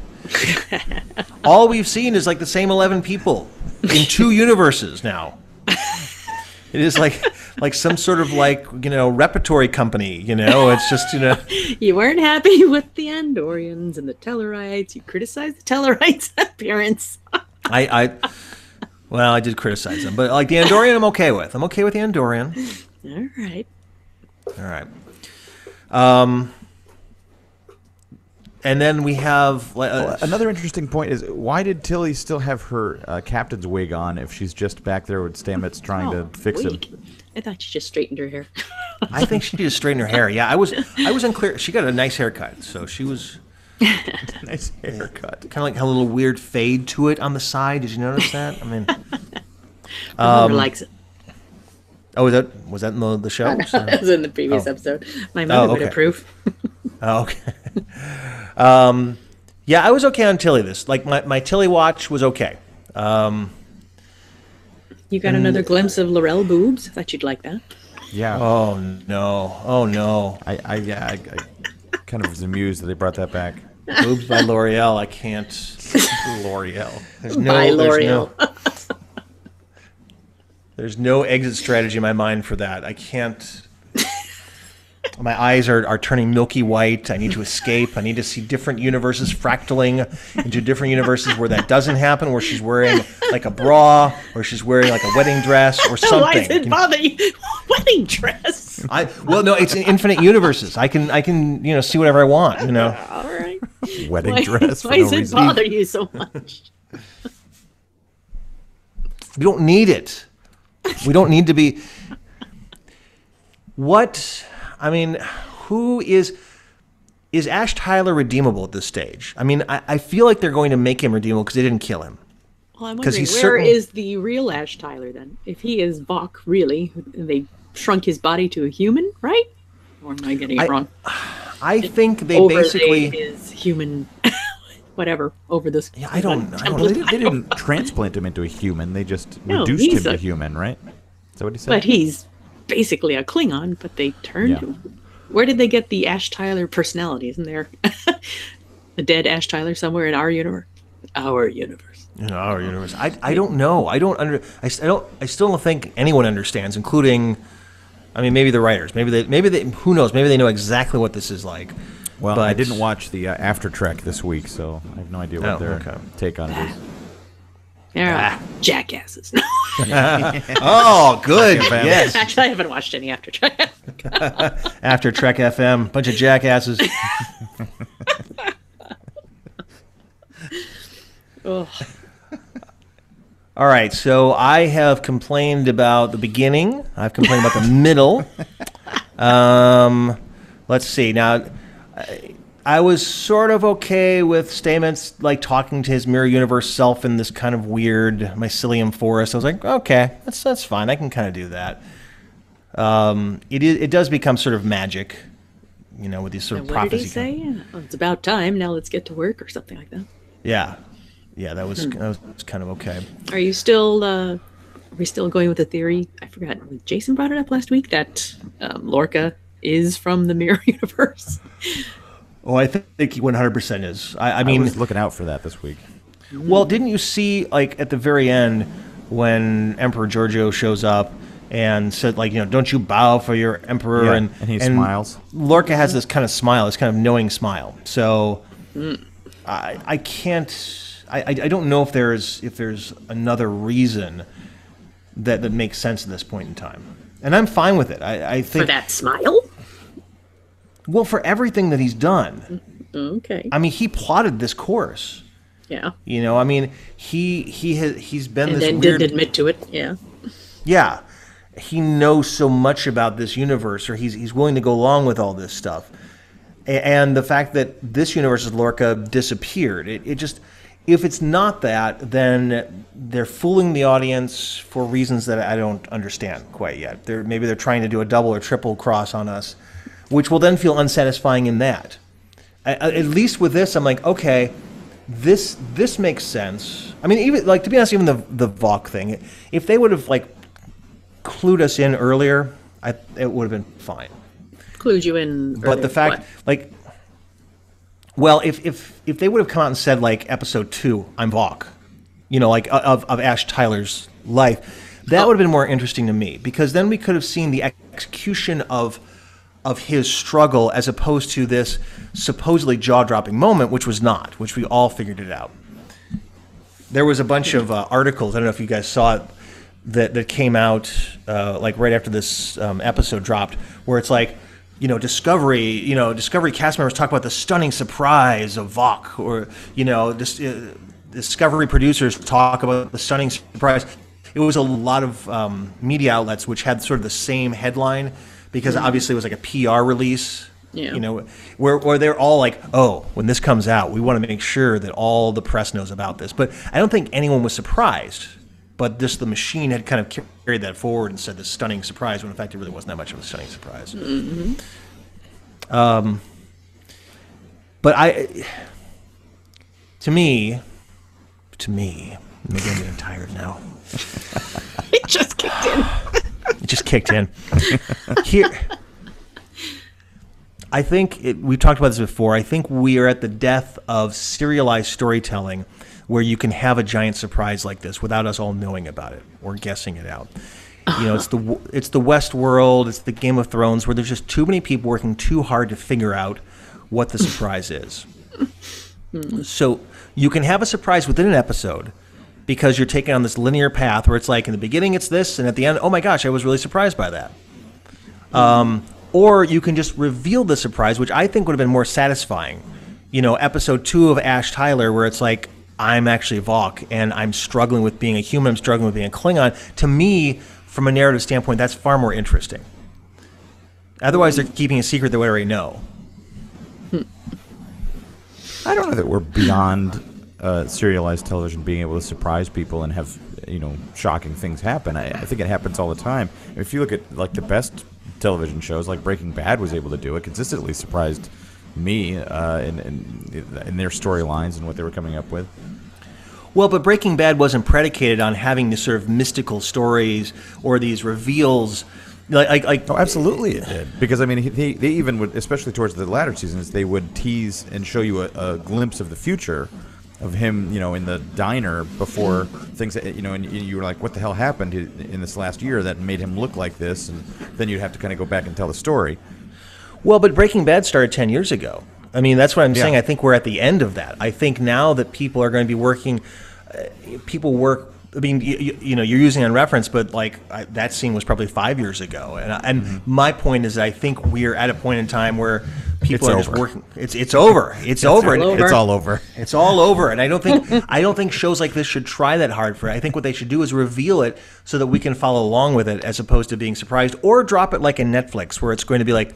All we've seen is the same 11 people in 2 universes now. It is like some sort of repertory company. It's just You weren't happy with the Andorians and the Tellarites. You criticized the Tellarites' appearance. Well, I did criticize them, but the Andorian, I'm okay with. I'm okay with the Andorian. All right. All right. And then we have Another interesting point is, why did Tilly still have her captain's wig on if she's just back there with Stamets trying to fix him? I thought she just straightened her hair. I think she just straightened her hair. Yeah, I was unclear. She got a nice haircut, so she was Nice haircut. kind of had a little weird fade to it on the side. Did you notice that? I mean, My mother likes it. oh, was that in the show? That was in the previous episode. My mother would okay. approve. Oh, okay. Yeah, I was okay on Tilly this. My Tilly watch was okay. You got another glimpse of Laurel boobs? I thought you'd like that. Yeah. Oh no. I kind of was amused that they brought that back. Boobs by L'Oreal. I can't. L'Oreal. There's no. By There's L'Oreal. no. There's no exit strategy in my mind for that. I can't. My eyes are turning milky white. I need to escape. I need to see different universes fractaling into different universes where that doesn't happen, where she's wearing like a bra, or she's wearing like a wedding dress or something. Why does it bother you? Wedding dress. Well, no, it's in infinite universes. I can see whatever I want. All right. Wedding dress. For Why no does it reason. bother you so much? We don't need it. We don't need to be. Who is Ash Tyler redeemable at this stage? I mean, I feel like they're going to make him redeemable because they didn't kill him. Well, I'm wondering, he's where is the real Ash Tyler then? If he is Vok, really, they shrunk his body to a human, right? Or am I getting it wrong? I think they Overlaid basically. his human, whatever, over this. Yeah, I don't know. Well, they didn't transplant him into a human. They just No, reduced him he's to a- human, right? Is that what he said? But he's basically a Klingon, but they turned Yeah. him. Where did they get the Ash Tyler personality? Isn't there a dead Ash Tyler somewhere in our universe? Our universe. In our universe, I don't know. I still don't think anyone understands, including. I mean, maybe the writers. Maybe they. Who knows? Maybe they know exactly what this is like. Well, but I didn't watch the After Trek this week, so I have no idea what their okay. take on it is. They're jackasses. Oh, good. FM. Yes. Actually, I haven't watched any After Trek. After Trek FM, bunch of jackasses. Ugh. All right, so I have complained about the beginning. I've complained about the middle. Let's see. Now, I was sort of okay with Stamets like talking to his mirror universe self in this kind of weird mycelium forest. I was like, okay, that's fine. I can kind of do that. It does become sort of magic, with these sort of What prophecy. did he say? Oh, it's about time. Now let's get to work, or something like that. Yeah, that was kind of okay. Are you still? Are we still going with the theory? I forgot. Jason brought it up last week that Lorca is from the mirror universe. Oh, I think he 100% is. I mean, I was looking out for that this week. well, didn't you see like at the very end when Emperor Giorgio shows up and said like, don't you bow for your emperor? Yeah, and he smiles. Lorca has this kind of smile, this kind of knowing smile. So I can't. I don't know if there's another reason that makes sense at this point in time, and I'm fine with it. I think For that smile? well for everything that he's done. Okay. I mean, he plotted this course. Yeah. I mean, he's been And this then weird. didn't admit to it. Yeah. Yeah, he knows so much about this universe, or he's willing to go along with all this stuff. And the fact that this universe's Lorca disappeared, it just, if it's not that, then they're fooling the audience for reasons that I don't understand quite yet. Maybe they're trying to do a double or triple cross on us, which will then feel unsatisfying in that. At least with this, I'm like, okay, this makes sense. I mean, even like to be honest, even the Vok thing, if they would have like clued us in earlier, it would have been fine. Clued you in. But earlier. the fact, What? like, well, if they would have come out and said like episode 2, I'm Vok, like of Ash Tyler's life, that would have been more interesting to me because then we could have seen the execution of his struggle as opposed to this supposedly jaw-dropping moment, which we all figured it out. There was a bunch of articles, I don't know if you guys saw it, that came out like right after this episode dropped, where it's like, Discovery cast members talk about the stunning surprise of Vok, or, Discovery producers talk about the stunning surprise. It was a lot of media outlets which had sort of the same headline, because obviously it was like a PR release, Yeah. where they're all like, oh, when this comes out, we want to make sure that all the press knows about this. But I don't think anyone was surprised. But the machine had kind of carried that forward and said this stunning surprise, when in fact it really wasn't that much of a stunning surprise. Mm-hmm. But to me, maybe I'm getting tired now. It just kicked in. It just kicked in. Here, I think we've talked about this before. I think we are at the death of serialized storytelling, where you can have a giant surprise like this without us all knowing about it or guessing it out. You know, it's the Westworld, it's the Game of Thrones, where there's just too many people working too hard to figure out what the surprise is. So you can have a surprise within an episode because you're taking on this linear path where it's like in the beginning it's this, and at the end, oh my gosh, I was really surprised by that. Or you can just reveal the surprise, which I think would have been more satisfying. You know, episode 2 of Ash Tyler, where it's like, I'm actually Vok, and I'm struggling with being a human, I'm struggling with being a Klingon. To me, from a narrative standpoint, that's far more interesting. Otherwise, they're keeping a secret that we already know. I don't know that we're beyond serialized television being able to surprise people and have, you know, shocking things happen. I think it happens all the time. If you look at like the best television shows, like Breaking Bad was able to do it, consistently surprised me in their storylines and what they were coming up with. Well, but Breaking Bad wasn't predicated on having these sort of mystical stories or these reveals. Oh, absolutely it did. Because, I mean, they even would, especially towards the latter seasons, they would tease and show you a glimpse of the future of him, you know, in the diner before things, you know, and you were like, what the hell happened in this last year that made him look like this? And then you'd have to kind of go back and tell the story. Well, but Breaking Bad started 10 years ago. I mean, that's what I'm saying. I think we're at the end of that. I think now that people are going to be working, I mean, you know, you're using it in reference, but like that scene was probably 5 years ago. And my point is, I think we're at a point in time where people are just working. It's over. It's over. It's all over. It's all over. And I don't think shows like this should try that hard for it. I think what they should do is reveal it so that we can follow along with it, as opposed to being surprised, or drop it like in Netflix, where it's going to be like,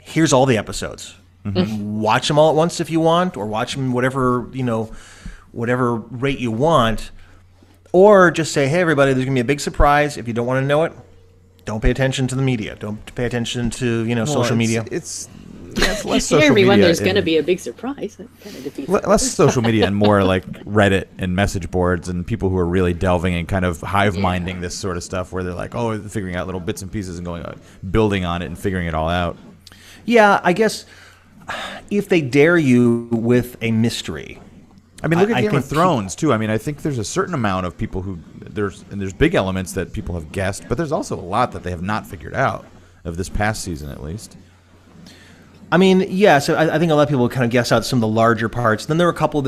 here's all the episodes. Watch them all at once if you want, or watch them whatever rate you want. Or just say, hey, everybody, there's going to be a big surprise. If you don't want to know it, don't pay attention to the media. Don't pay attention to, you know, social media. It's less social everyone, media. There's going to be a big surprise. That kind of defeats less social media and more like Reddit and message boards and people who are really delving and kind of hive-minding this sort of stuff, where they're like, oh, figuring out little bits and pieces and building on it and figuring it all out. Yeah, I guess if they dare you with a mystery. I mean, look at Game of Thrones, too. I mean, I think there's a certain amount of people who there's big elements that people have guessed, but there's also a lot that they have not figured out, of this past season at least. I mean, yeah. So I think a lot of people kind of guess out some of the larger parts. Then there were a couple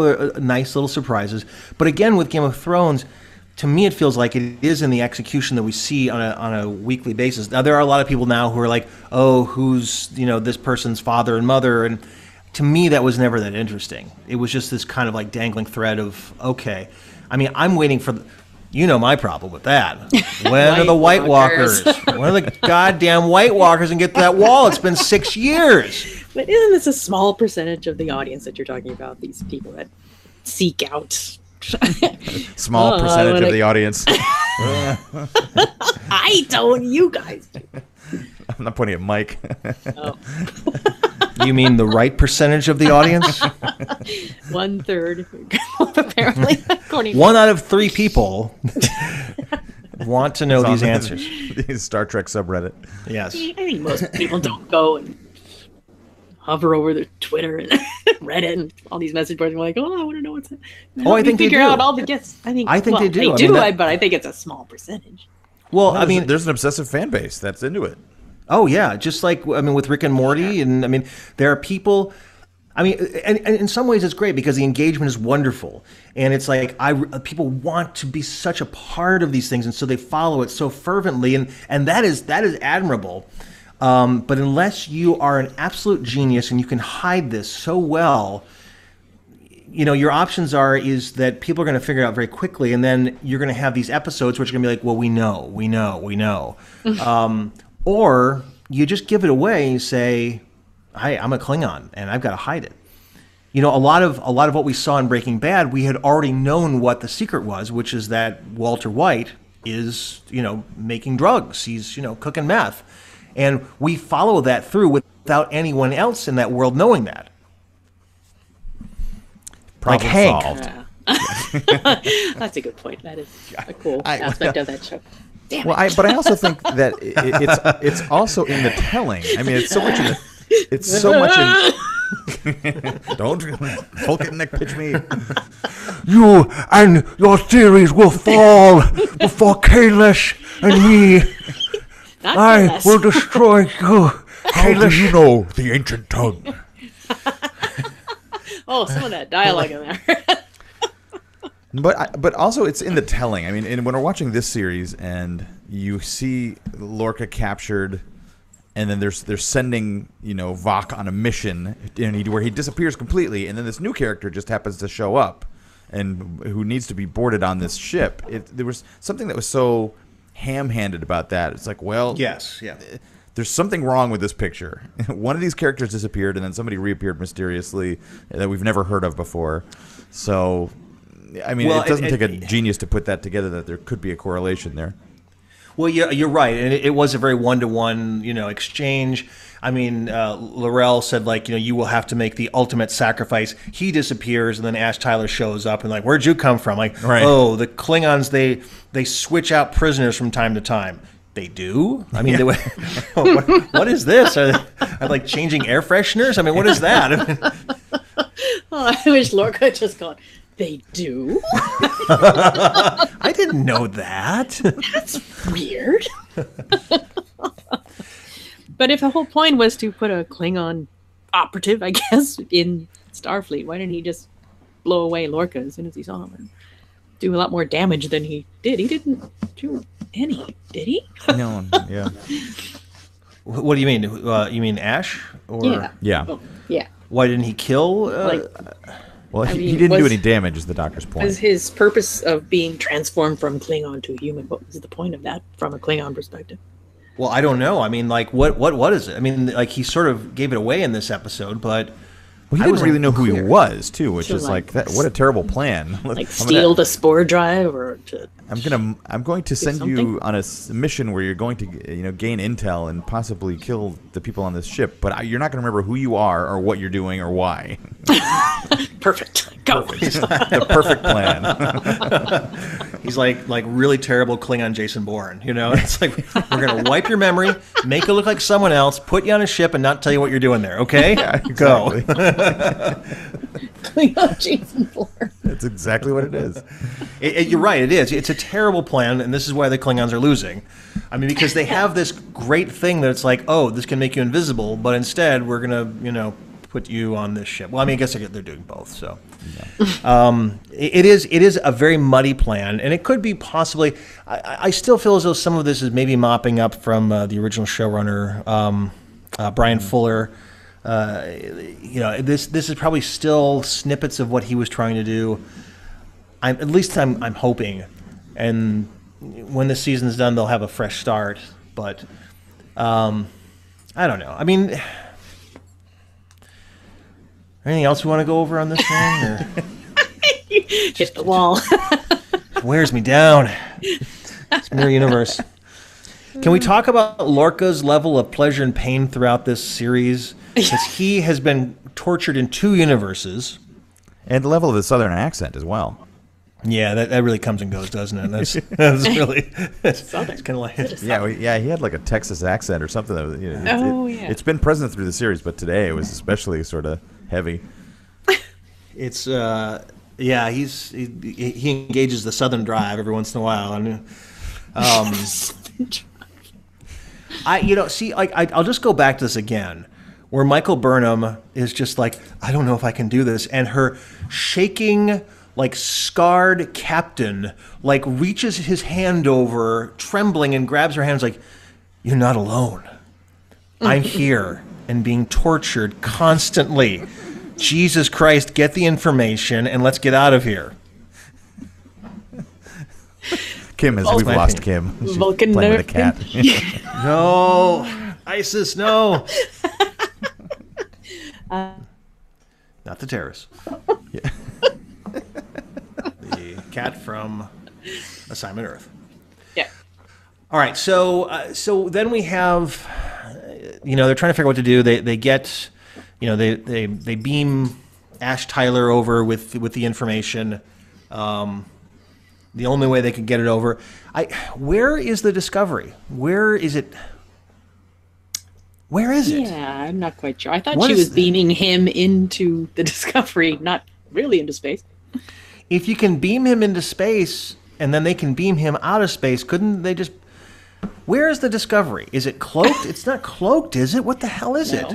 of nice little surprises. But again, with Game of Thrones, to me, it feels like it is in the execution that we see on a weekly basis. Now, there are a lot of people now who are like, oh, who's, you know, this person's father and mother, and to me, that was never that interesting. It was just this kind of like dangling thread of, okay. I mean, I'm waiting for, you know, my problem with that. When are the White Walkers? When are the goddamn White Walkers and get to that wall? It's been 6 years. But isn't this a small percentage of the audience that you're talking about? These people that seek out. Small percentage of the audience. I don't. You guys do. I'm not pointing at Mike. Oh. You mean the right percentage of the audience? 1/3, apparently. According 1 out of 3 people want to know these answers. The Star Trek subreddit. Yes. I think most people don't go and hover over their Twitter and Reddit and all these message boards and be like, oh, I want to know what's I think they do. Figure out all the guests. I think they do. They do, but I think it's a small percentage. Well, No, I mean, there's an obsessive fan base that's into it. oh yeah, just like, I mean, with Rick and Morty, and I mean, there are people. I mean, and in some ways it's great because the engagement is wonderful, and it's like people want to be such a part of these things, and so they follow it so fervently, and that is admirable. But unless you are an absolute genius and you can hide this so well, you know, your options is that people are going to figure it out very quickly, and then you're going to have these episodes which are going to be like, well, we know. Or you just give it away and you say, hey, I'm a Klingon and I've got to hide it. You know, a lot of what we saw in Breaking Bad, we had already known what the secret was, which is that Walter White is, you know, making drugs. He's, you know, cooking meth. And we follow that through without anyone else in that world knowing that. Problem like Hank. solved. That's a good point. That is a cool aspect of that show. Damn Well, it. but I also think that it's also in the telling. I mean, it's so much in the. It's so much in. Don't Nick pitch me. You and your theories will fall before Kaelish and me, Not I Gillis. will destroy you. How do you know the ancient tongue? Oh, some of that dialogue in there. But also it's in the telling. I mean, when we're watching this series and you see Lorca captured, and then they're sending Vok on a mission, where he disappears completely, and then this new character just happens to show up, and who needs to be boarded on this ship. There was something that was so ham-handed about that. It's like, well, Yes, yeah. there's something wrong with this picture. One of these characters disappeared, and then somebody reappeared mysteriously that we've never heard of before. So, I mean, Well, it doesn't take a genius to put that together that there could be a correlation there. Well, you're right, and it was a very one-to-one, exchange. I mean, Laurel said, like, you will have to make the ultimate sacrifice. He disappears, and then Ash Tyler shows up, and like, where'd you come from? Like, Right. Oh, the Klingons, they switch out prisoners from time to time. They do? I mean, what is this? Are they like changing air fresheners? I mean, what is that? I mean, Oh, I wish Lorca had just gone, they do? I didn't know that. That's weird. But if the whole point was to put a Klingon operative, I guess, in Starfleet, why didn't he just blow away Lorca as soon as he saw him and do a lot more damage than he did? He didn't do any, did he? No, yeah. What do you mean? You mean Ash? Or Yeah. Yeah. Oh, yeah. Why didn't he kill? Well, I he mean, didn't do was- any damage, is the doctor's Was point. his purpose of being transformed from Klingon to human? What was the point of that from a Klingon perspective? Well, I don't know. I mean, like, what is it? I mean, like, he sort of gave it away in this episode, but Well, he I didn't wasn't really know who he clear. was, too, which So, is like- like that. What a terrible plan. Like steal the spore drive, or to I'm going to send you something? on a mission where you're going to gain intel and possibly kill the people on this ship, but you're not going to remember who you are or what you're doing or why. perfect. Go. The perfect plan. he's like really terrible Klingon Jason Bourne. It's like, we're gonna wipe your memory, make it look like someone else, put you on a ship, and not tell you what you're doing there. Okay, go. Exactly. Klingon Jason Bourne. That's exactly what it is. You're right. It is. It's a terrible plan, and this is why the Klingons are losing. I mean, because they have this great thing that it's like, oh, this can make you invisible, but instead we're gonna, put you on this ship. Well, I mean, I guess they're doing both. So, it is a very muddy plan, and it could be possibly. I still feel as though some of this is maybe mopping up from the original showrunner, Brian Fuller. This is probably still snippets of what he was trying to do. I'm hoping, and when the season's done, they'll have a fresh start. But I don't know. I mean, anything else we want to go over on this one? Or Hit the wall. wears me down. It's Mirror Universe. Can we talk about Lorca's level of pleasure and pain throughout this series? Because he has been tortured in 2 universes. And the level of the southern accent as well. Yeah, that really comes and goes, doesn't it? That's really it's kind of like Yeah, he had like a Texas accent or something. That was, Yeah. It's been present through the series, but today it was especially sort of heavy. it's he engages the Southern Drive every once in a while, and I'll just go back to this again, where Michael Burnham is just like, I don't know if I can do this, and her shaking, like, scarred captain, like, reaches his hand over, trembling, and grabs her hands like, you're not alone. I'm here and being tortured constantly. Jesus Christ, get the information and let's get out of here. Kim, as we've lost Kim. She's Vulcan playing with a nerve. cat. No, ISIS, no. Not the terrorists. Yeah. The cat from Assignment Earth. Yeah. All right, so then we have, they're trying to figure out what to do. They get, they beam Ash Tyler over with the information. The only way they could get it over. Where is the Discovery? Where is it? Where is it? Yeah, I'm not quite sure. I thought What she is was beaming him into the Discovery, not really into space. If you can beam him into space and then they can beam him out of space, couldn't they just Where is the Discovery? Is it cloaked? It's not cloaked, is it? What the hell is it?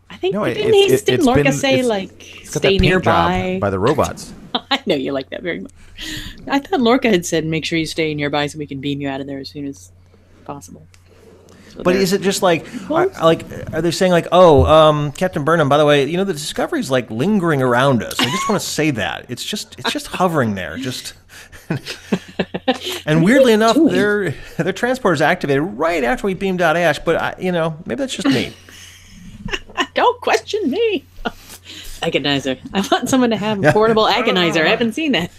I think No, didn't Lorca say it's got that stay paint nearby? job by the robots. I know you like that very much. I thought Lorca had said make sure you stay nearby so we can beam you out of there as soon as possible. So But is it just like are they saying like, oh, Captain Burnham, by the way, the Discovery's like lingering around us. I just want to say that it's just hovering there, just. And weirdly enough, their transporter's activated right after we beamed out Ash. But maybe that's just me. Don't question me. Agonizer. I want someone to have a portable agonizer. I haven't seen that.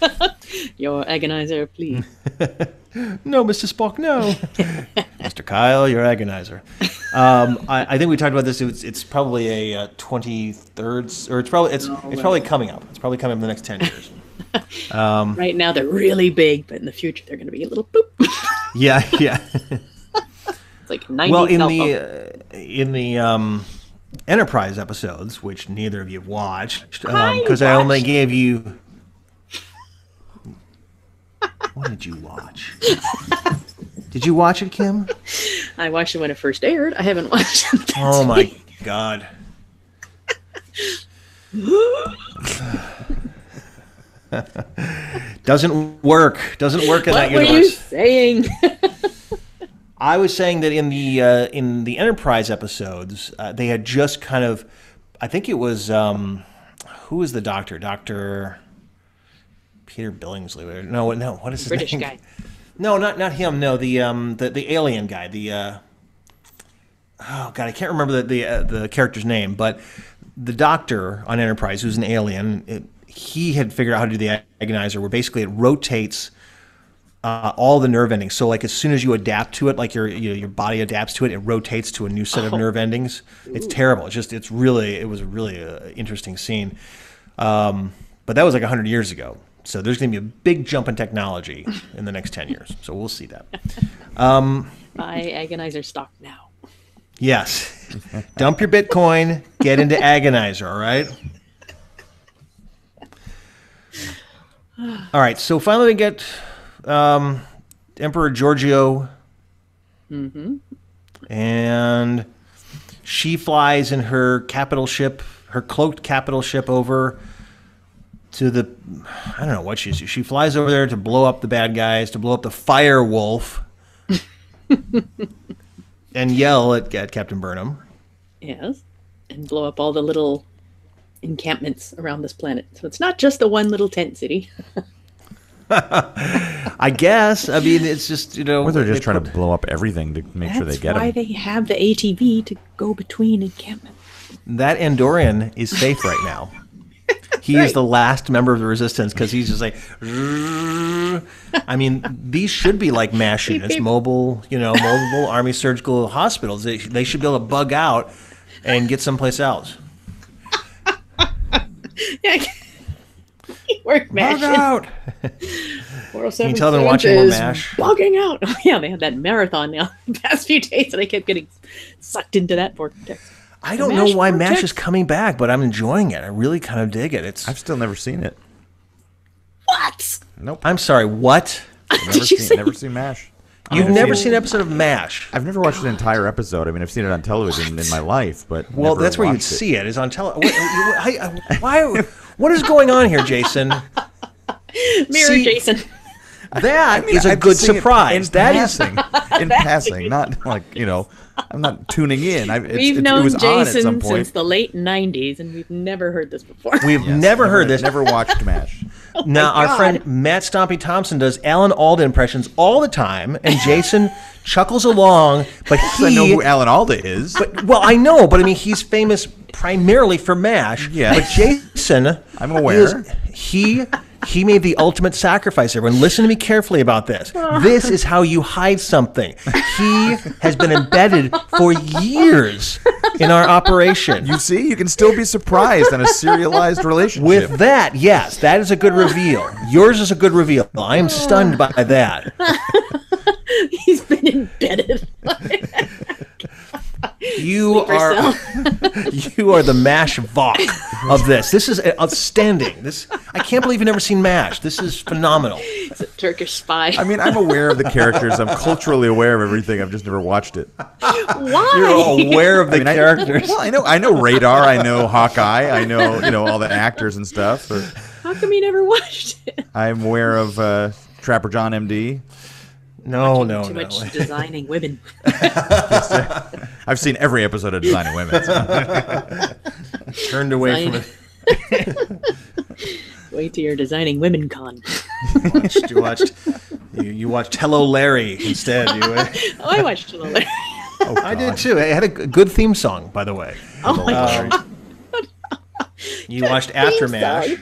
Your agonizer, please. No, Mr. Spock, no. Mr. Kyle, your agonizer. I think we talked about this. It's probably a 23rd, or it's probably coming up. It's probably coming up in the next 10 years. Right now they're really big, but in the future they're going to be a little boop. Yeah. It's like 90. Well, in the Enterprise episodes, which neither of you have watched, because I only gave you. What did you watch? Did you watch it, Kim? I watched it when it first aired. I haven't watched it. Oh my God. Doesn't work in that universe. What were you saying? I was saying that in the Enterprise episodes, they had just kind of, I think it was who was the doctor? Dr. Peter Billingsley. No, what is his British name? guy. No, not him. No, the alien guy. Oh God, I can't remember the character's name, but the doctor on Enterprise, who's an alien, he had figured out how to do the agonizer, where basically it rotates all the nerve endings. So like as soon as you adapt to it, like your body adapts to it, it rotates to a new set of nerve endings. It's terrible. It was really an interesting scene. But that was like 100 years ago. So there's going to be a big jump in technology in the next 10 years. So we'll see that. Buy agonizer stock now. Yes. Dump your Bitcoin, get into agonizer, all right? All right, so finally we get Emperor Giorgio. Mm-hmm. And she flies in her capital ship, her cloaked capital ship over to the, I don't know what she flies over there to blow up the bad guys, to blow up the Fire Wolf, and yell at Captain Burnham. Yes, and blow up all the little encampments around this planet. So it's not just the one little tent city. I guess. I mean, it's just, Or they're just trying to blow up everything to make sure they get them. That's why they have the ATV to go between encampments. That Andorian is safe right now. He is the last member of the Resistance because he's just like, I mean, these should be like MASH units, mobile Army surgical hospitals. They should be able to bug out and get someplace else. Work MASH. Bug out. 407 Can you tell them watching more is MASH? bugging out. Oh, yeah, they had that marathon now the past few days, and I kept getting sucked into that vortex. I don't know why MASH is coming back, but I'm enjoying it. I really kind of dig it. I've still never seen it. What? Nope. I'm sorry, what? Never seen MASH. You've never seen an episode of MASH? I've never watched an entire episode. I mean, I've seen it on television in my life, but well, never that's where you'd watched see it. Is on television. Why? What is going on here, Jason? Mirror Jason. That is a good surprise. That is in passing, not like I'm not tuning in. We've known Jason since the late '90s, and we've never heard this before. We've never heard this. Never watched MASH. Now, our friend Matt Stompy Thompson does Alan Alda impressions all the time, and Jason chuckles along. But I know who Alan Alda is. Well, I know, but I mean, he's famous primarily for MASH. Yeah. But Jason, I'm aware. He made the ultimate sacrifice. Everyone, listen to me carefully about this. This is how you hide something. He has been embedded for years in our operation. You see, you can still be surprised in a serialized relationship. With that, yes, that is a good reveal. Yours is a good reveal. I am stunned by that. He's been embedded. You Sleeper are cell. you are the MASH Vok of this. This is outstanding. I can't believe you've never seen MASH. This is phenomenal. It's a Turkish spy. I mean, I'm aware of the characters. I'm culturally aware of everything. I've just never watched it. Why? You're aware of the characters. I know Radar. I know Hawkeye. I know all the actors and stuff. How come you never watched it? I'm aware of Trapper John MD. No. Too much designing women. I've seen every episode of Designing Women. So. Turned away from it. Wait till you're designing Women Con. You watched Hello Larry instead. I watched it all there. I did too. It had a good theme song, by the way. Oh my god. You watched After MASH.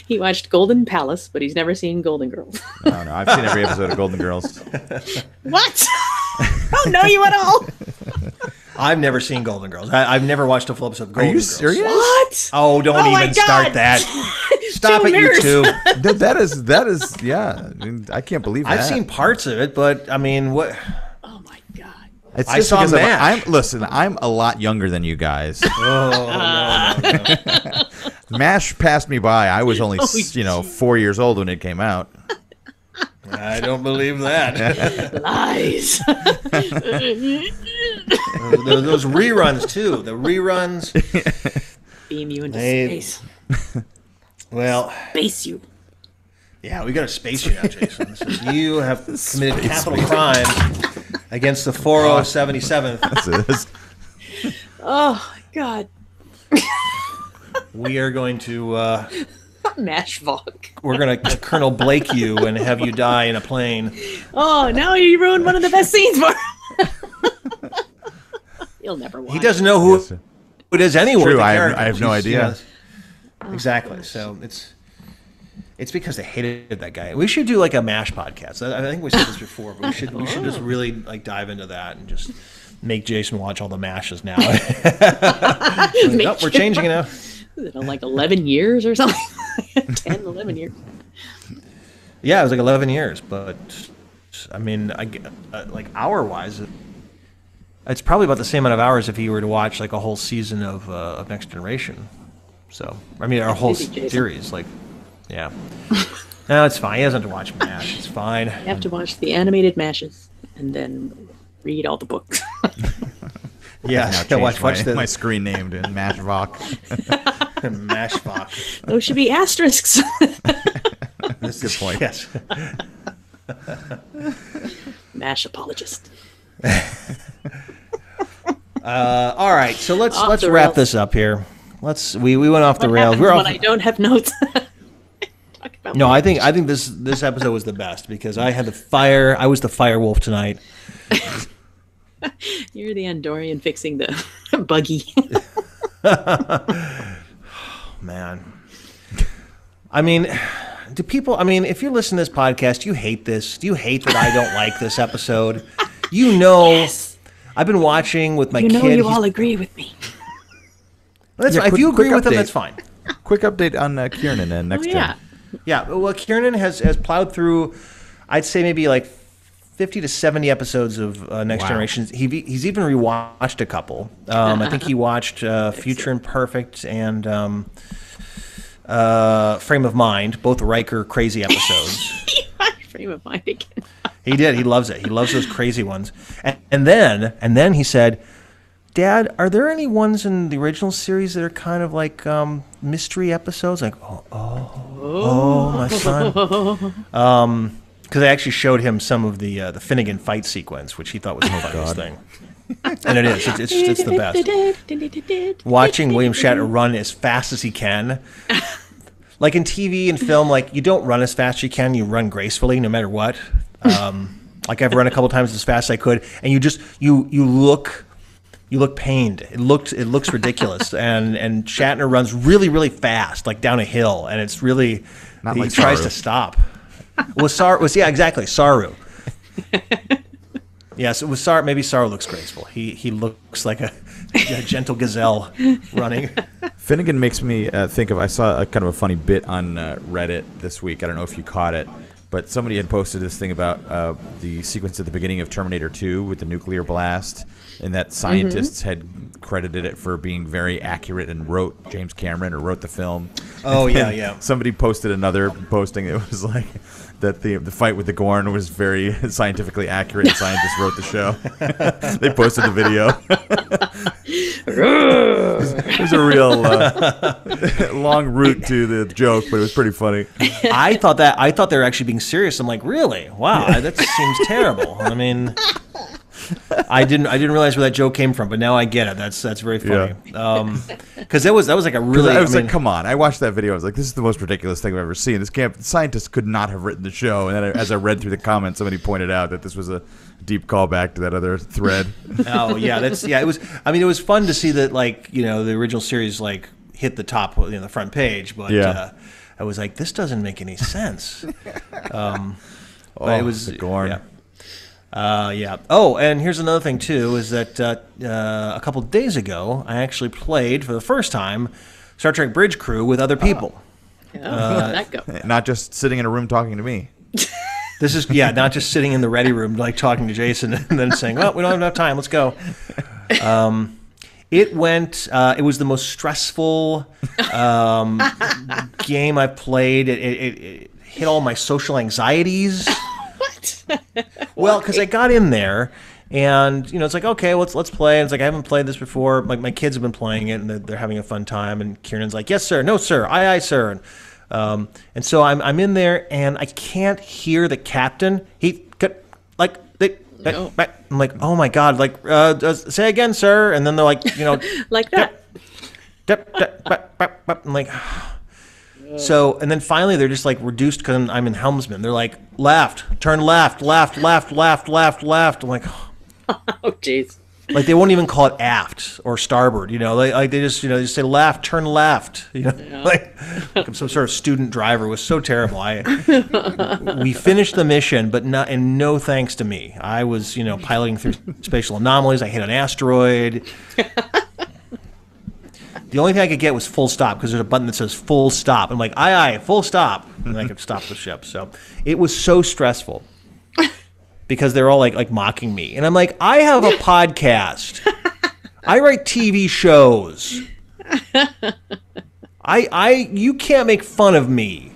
He watched Golden Palace, but he's never seen Golden Girls. No, I've seen every episode of Golden Girls. What? I don't know you at all. I've never seen Golden Girls. I've never watched a full episode of Golden Girls. Are you serious? What? Oh, don't Oh my even start God. that. Stop it, you nerds. two. That is, yeah. I mean, I can't believe that. I've seen parts of it, but I mean, what? Oh my god. It's I just saw because MASH. I'm a lot younger than you guys. Oh, no. MASH passed me by. I was only, Oh, 4 years old when it came out. I don't believe that. Lies. Those reruns too. The reruns. Beam you into They- space. Well, Base you. yeah, we got to space you now, Jason. You have committed capital crimes against the 4077th. That's it. Oh god. We are going to Mash Vog. we're going to Colonel Blake you and have you die in a plane. Oh, now you ruined one of the best scenes for him. You'll never watch. He doesn't know who Yes. it is anyway. True, the I character. have no He's, idea. Exactly. So it's because they hated that guy. We should do like a MASH podcast. I think we said this before, but we should just really like dive into that and just make Jason watch all the MASHes now. Nope, we're changing it now. Is it like 11 years or something? 10, 11 years. Yeah, it was like 11 years, but I mean, like hour-wise, it's probably about the same amount of hours if you were to watch like a whole season of Next Generation. So, I mean, our whole busy, Jason. series, like, yeah. No, it's fine. He doesn't have to watch MASH. It's fine. You have to watch the animated mashes and then read all the books. Yeah, Now watch changed the my screen name to MASH Vok. MASH Fox. Those should be asterisks. That's a good point. Yes. MASH apologist. All right, so let's Off the wrap rails. this up here. We went off the rails. Happens We're when off. I don't have notes. Talk about No, I think this episode was the best because I had the fire. I was the fire wolf tonight. You're the Andorian fixing the buggy. Man. I mean, do people, I mean, if you're listening to this podcast, you hate this. Do you hate that I don't like this episode? You know, Yes. I've been watching with my You know kid. you He's- all agree with me. That's Yeah, fine. If quick- you agree quick with him, update. that's fine. Quick update on Kiernan and Oh, next yeah. gen. Yeah, well, Kiernan has plowed through, I'd say maybe like 50 to 70 episodes of Next Wow. Generation. He's even rewatched a couple. I think he watched Future Imperfect and Frame of Mind, both Riker crazy episodes. Frame of mind again. He did. He loves it. He loves those crazy ones. And then he said, "Dad, are there any ones in the original series that are kind of like mystery episodes?" Like, oh, my son. Because I actually showed him some of the Finnegan fight sequence, which he thought was the funniest thing. And it is. It's the best. Watching William Shatner run as fast as he can. Like in TV and film, like you don't run as fast as you can, you run gracefully no matter what. Like I've run a couple times as fast as I could, and you look pained. It looks ridiculous. and Shatner runs really, really fast, like down a hill, and it's really Not he like tries Saru. to stop. Yeah, exactly, Saru. Yes, it was Saru. Maybe Saru looks graceful. He looks like a gentle gazelle running. Finnegan makes me think of. I saw a kind of a funny bit on Reddit this week. I don't know if you caught it. but somebody had posted this thing about the sequence at the beginning of Terminator 2 with the nuclear blast, and that scientists had credited it for being very accurate and wrote James Cameron or wrote the film. Oh, yeah. Somebody posted another posting. It was like that the fight with the Gorn was very scientifically accurate, and scientists wrote the show. They posted the video. It was a real long route to the joke, but it was pretty funny. I thought they were actually being serious. I'm like, really? Wow, that seems terrible. I mean, I didn't realize where that joke came from, but now I get it. That's very funny. Because that was like a really. I was like, come on! I watched that video. I was like, this is the most ridiculous thing I've ever seen. This scientists could not have written the show. And then as I read through the comments, somebody pointed out that this was a deep callback to that other thread. Oh yeah, it was. I mean, it was fun to see that, like, you know, the original series like hit the top, you know, the front page, but I was like, this doesn't make any sense. But it was the Gorn. Yeah. Oh, and here's another thing too: is that a couple of days ago, I actually played for the first time Star Trek Bridge Crew with other people. How'd that go? Not just sitting in a room talking to me. This is not just sitting in the ready room like talking to Jason and then saying, "Well, we don't have enough time. Let's go." It went. It was the most stressful game I've played. It hit all my social anxieties. What? Well, because I got in there, and you know, it's like, okay, let's play. And it's like, I haven't played this before. My kids have been playing it, and they're having a fun time. And Kieran's like, yes, sir. No, sir. Aye, sir. And so I'm in there, and I can't hear the captain. No. I'm like, oh my god, like, say again, sir. And then they're like, you know, Like that. I'm like, so, and then finally they're just like reduced because I'm in helmsman. They're like, left, turn left. I'm like, Oh, jeez. like they won't even call it aft or starboard, you know, like they just, you know, they just say left, turn left, you know, like I'm some sort of student driver. It was so terrible. We finished the mission, but no thanks to me. I was, you know, piloting through spatial anomalies. I hit an asteroid. The only thing I could get was full stop because there's a button that says full stop. I'm like, aye, full stop. And I could stop the ship. So it was so stressful because they're all like mocking me. And I'm like, I have a podcast. I write TV shows. You can't make fun of me.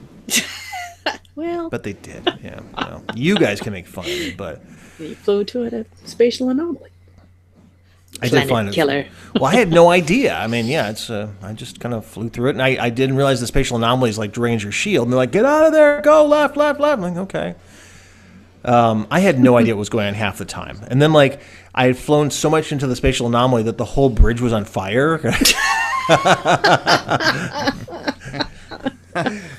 Well, But they did. Yeah. Well, you guys can make fun of me, but you flew to it a spatial anomaly. I did Planet find it. killer. Well, I had no idea. I mean, yeah, it's. I just kind of flew through it, and I didn't realize the spatial anomalies like drains your shield. And they're like, "Get out of there! Go left." I'm like, okay. I had no idea what was going on half the time, and then like I had flown so much into the spatial anomaly that the whole bridge was on fire.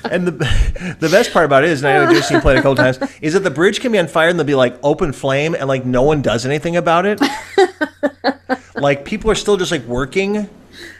And the best part about it is, and I know Jason played it a couple times, is that the bridge can be on fire and there'll be like open flame and like no one does anything about it. Like people are still just like working,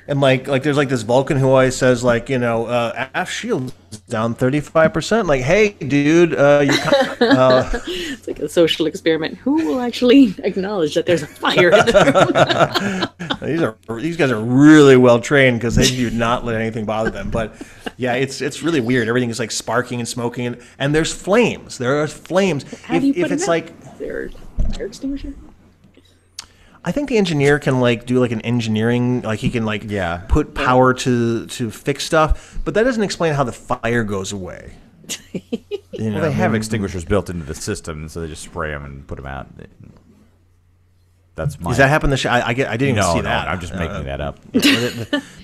and like there's like this Vulcan who always says like, you know, aft shield down 35%. Like, hey, dude, It's like a social experiment. Who will actually acknowledge that there's a fire in the room? these guys are really well trained because they do not let anything bother them. But yeah, it's really weird. Everything is like sparking and smoking, and there's flames. There are flames. How do you put if it's them out? like, Is there a fire extinguisher? I think the engineer can like do like an engineering, like he can like put power to fix stuff, but that doesn't explain how the fire goes away. You know, Well, they have extinguishers built into the system, so they just spray them and put them out. That's my. Does that happen? I didn't even see that. I'm just making that up.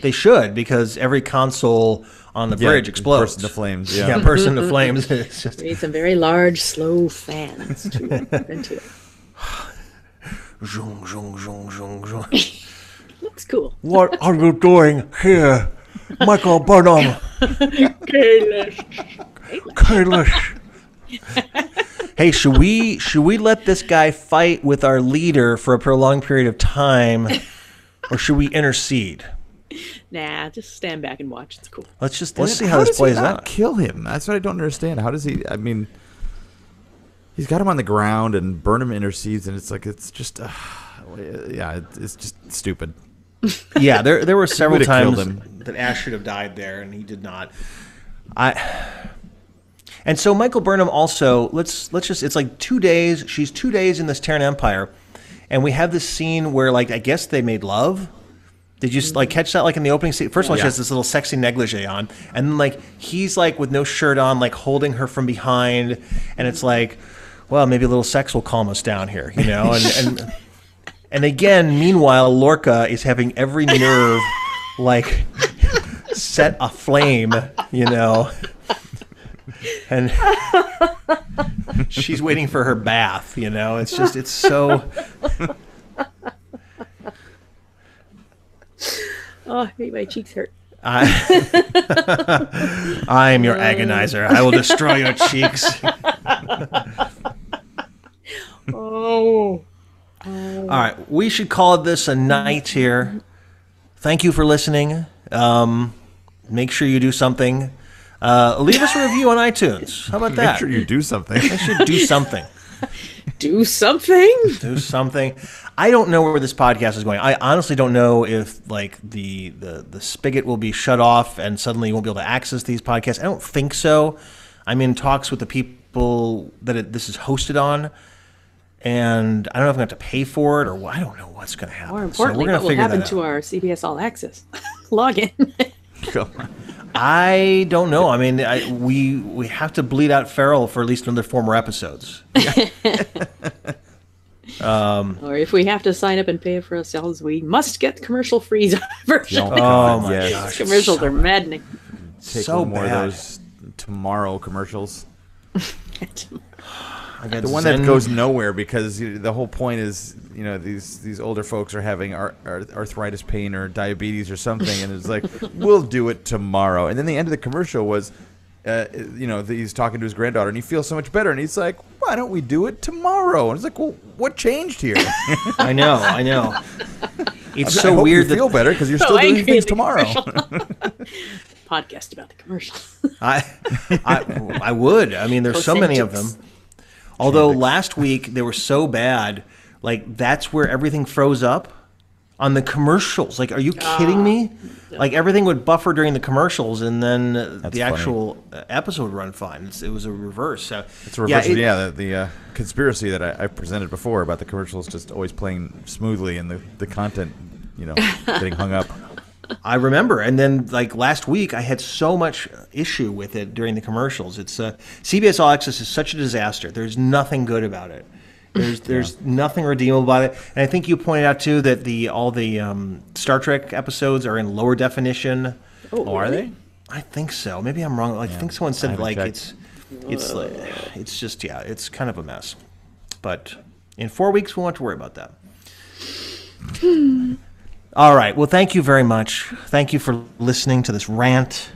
They should, because every console on the bridge explodes. Burst into flames. Yeah, burst into flames. It's just We need some very large, slow fans to ventilate. zhung, zhung, zhung, zhung, zhung. Looks cool. What are you doing here, Michael Burnham? Kalish. Hey, should we let this guy fight with our leader for a prolonged period of time, or should we intercede? Nah, just stand back and watch. It's cool. Let's see how this plays out. Kill him. That's what I don't understand. How does he? I mean, he's got him on the ground, and Burnham intercedes, and it's like it's just, it's just stupid. Yeah, there were several Would've killed times him. that Ash should have died there, and he did not. And so Michael Burnham also, let's just, it's like 2 days. She's 2 days in this Terran Empire. And we have this scene where, like, I guess they made love. Did you like catch that? Like in the opening scene, first of all, she has this little sexy negligee on, and then like he's like with no shirt on, like holding her from behind, and it's like, well, maybe a little sex will calm us down here, you know. And again, meanwhile, Lorca is having every nerve like set aflame, you know, and she's waiting for her bath, you know. It's just, it's so. Oh, my cheeks hurt. I am your agonizer. I will destroy your cheeks. Oh. All right, we should call this a night here. Thank you for listening. Make sure you do something. Leave us a review on iTunes. How about that? Make sure you do something. I should do something. Do something? Do something. I don't know where this podcast is going. I honestly don't know if like the spigot will be shut off and suddenly you won't be able to access these podcasts. I don't think so. I'm in talks with the people that this is hosted on, and I don't know if I'm going to have to pay for it or I don't know what's going to happen. More importantly, so we're what will figure happen that to out. our CBS All Access login? I don't know. I mean, we have to bleed out Farrell for at least another 4 more episodes. Or if we have to sign up and pay it for ourselves, we must get the commercial-free version. Oh my Yes. gosh, Commercials are maddening. Take so one more bad. of those tomorrow commercials. I got The one Zen- that goes nowhere because the whole point is, you know, these older folks are having arthritis pain or diabetes or something, and it's like, we'll do it tomorrow. And then the end of the commercial was, you know, he's talking to his granddaughter, and he feels so much better, and he's like, why don't we do it tomorrow? And it's like, well, what changed here? I know. It's I so hope weird you feel better because you're So still doing angry things at the tomorrow. Podcast about the commercial. I would. I mean, there's so many of them. Cosentyx. Although last week they were so bad, like that's where everything froze up on the commercials. Like, are you kidding me? Like everything would buffer during the commercials, and then the funny. actual episode would run fine. It was a reverse. So It's a reverse. The conspiracy that I presented before about the commercials just always playing smoothly and the content, you know, getting hung up. I remember. And then, like, last week, I had so much issue with it during the commercials. It's CBS All Access is such a disaster. There's nothing good about it. There's nothing redeemable about it. And I think you pointed out, too, that all the Star Trek episodes are in lower definition. Oh, Are really? they? I think so. Maybe I'm wrong. Like, I think someone said, haven't like, checked. it's just, yeah, it's kind of a mess. But in 4 weeks, we won't have to worry about that. All right. Well, thank you very much. Thank you for listening to this rant.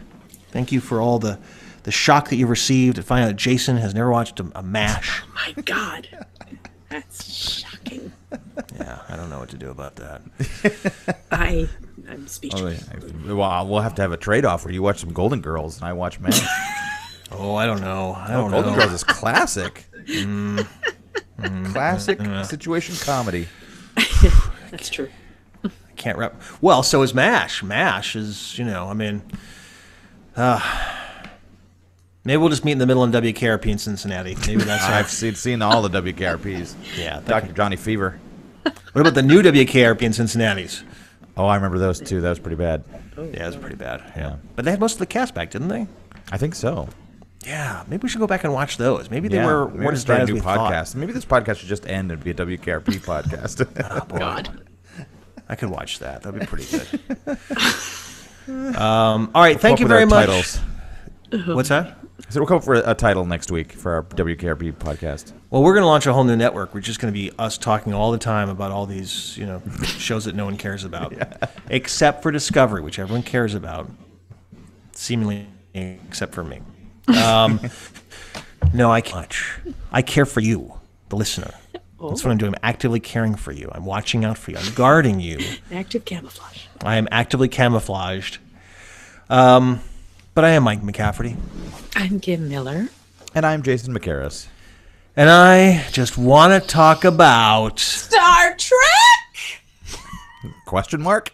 Thank you for all the shock that you've received at finding out Jason has never watched a MASH. My God. That's shocking. Yeah, I don't know what to do about that. I'm Oh, speechless. well, we'll have to have a trade-off where you watch some Golden Girls and I watch Man. Oh, I don't know. I don't Golden know. Girls is classic. Classic situation comedy. That's true. Can't rep. Well, so is MASH. MASH is, you know, I mean, maybe we'll just meet in the middle in WKRP in Cincinnati. Maybe that's I've seen all the WKRPs. Yeah. Dr. Johnny Fever. What about the new WKRP in Cincinnati's? Oh, I remember those too. That was pretty bad. Yeah, it's pretty bad. Yeah. But they had most of the cast back, didn't they? I think so. Yeah, maybe we should go back and watch those. Maybe they Yeah, were maybe weren't we as start bad a as new we podcast. thought. Maybe this podcast should just end and be a WKRP podcast. God. I could watch that. That'd be pretty good. All right, thank you Come up very with our much. Titles. What's that? So we'll come up for a title next week for our WKRP podcast. Well, we're going to launch a whole new network. We're just going to be us talking all the time about all these, you know, shows that no one cares about, except for Discovery, which everyone cares about, seemingly except for me. No, I can't. I care for you, the listener. That's what I'm doing. I'm actively caring for you. I'm watching out for you. I'm guarding you. Active camouflage. I am actively camouflaged. But I am Mike McCafferty. I'm Kim Miller. And I'm Jason McCarris. And I just want to talk about Star Trek! Question mark?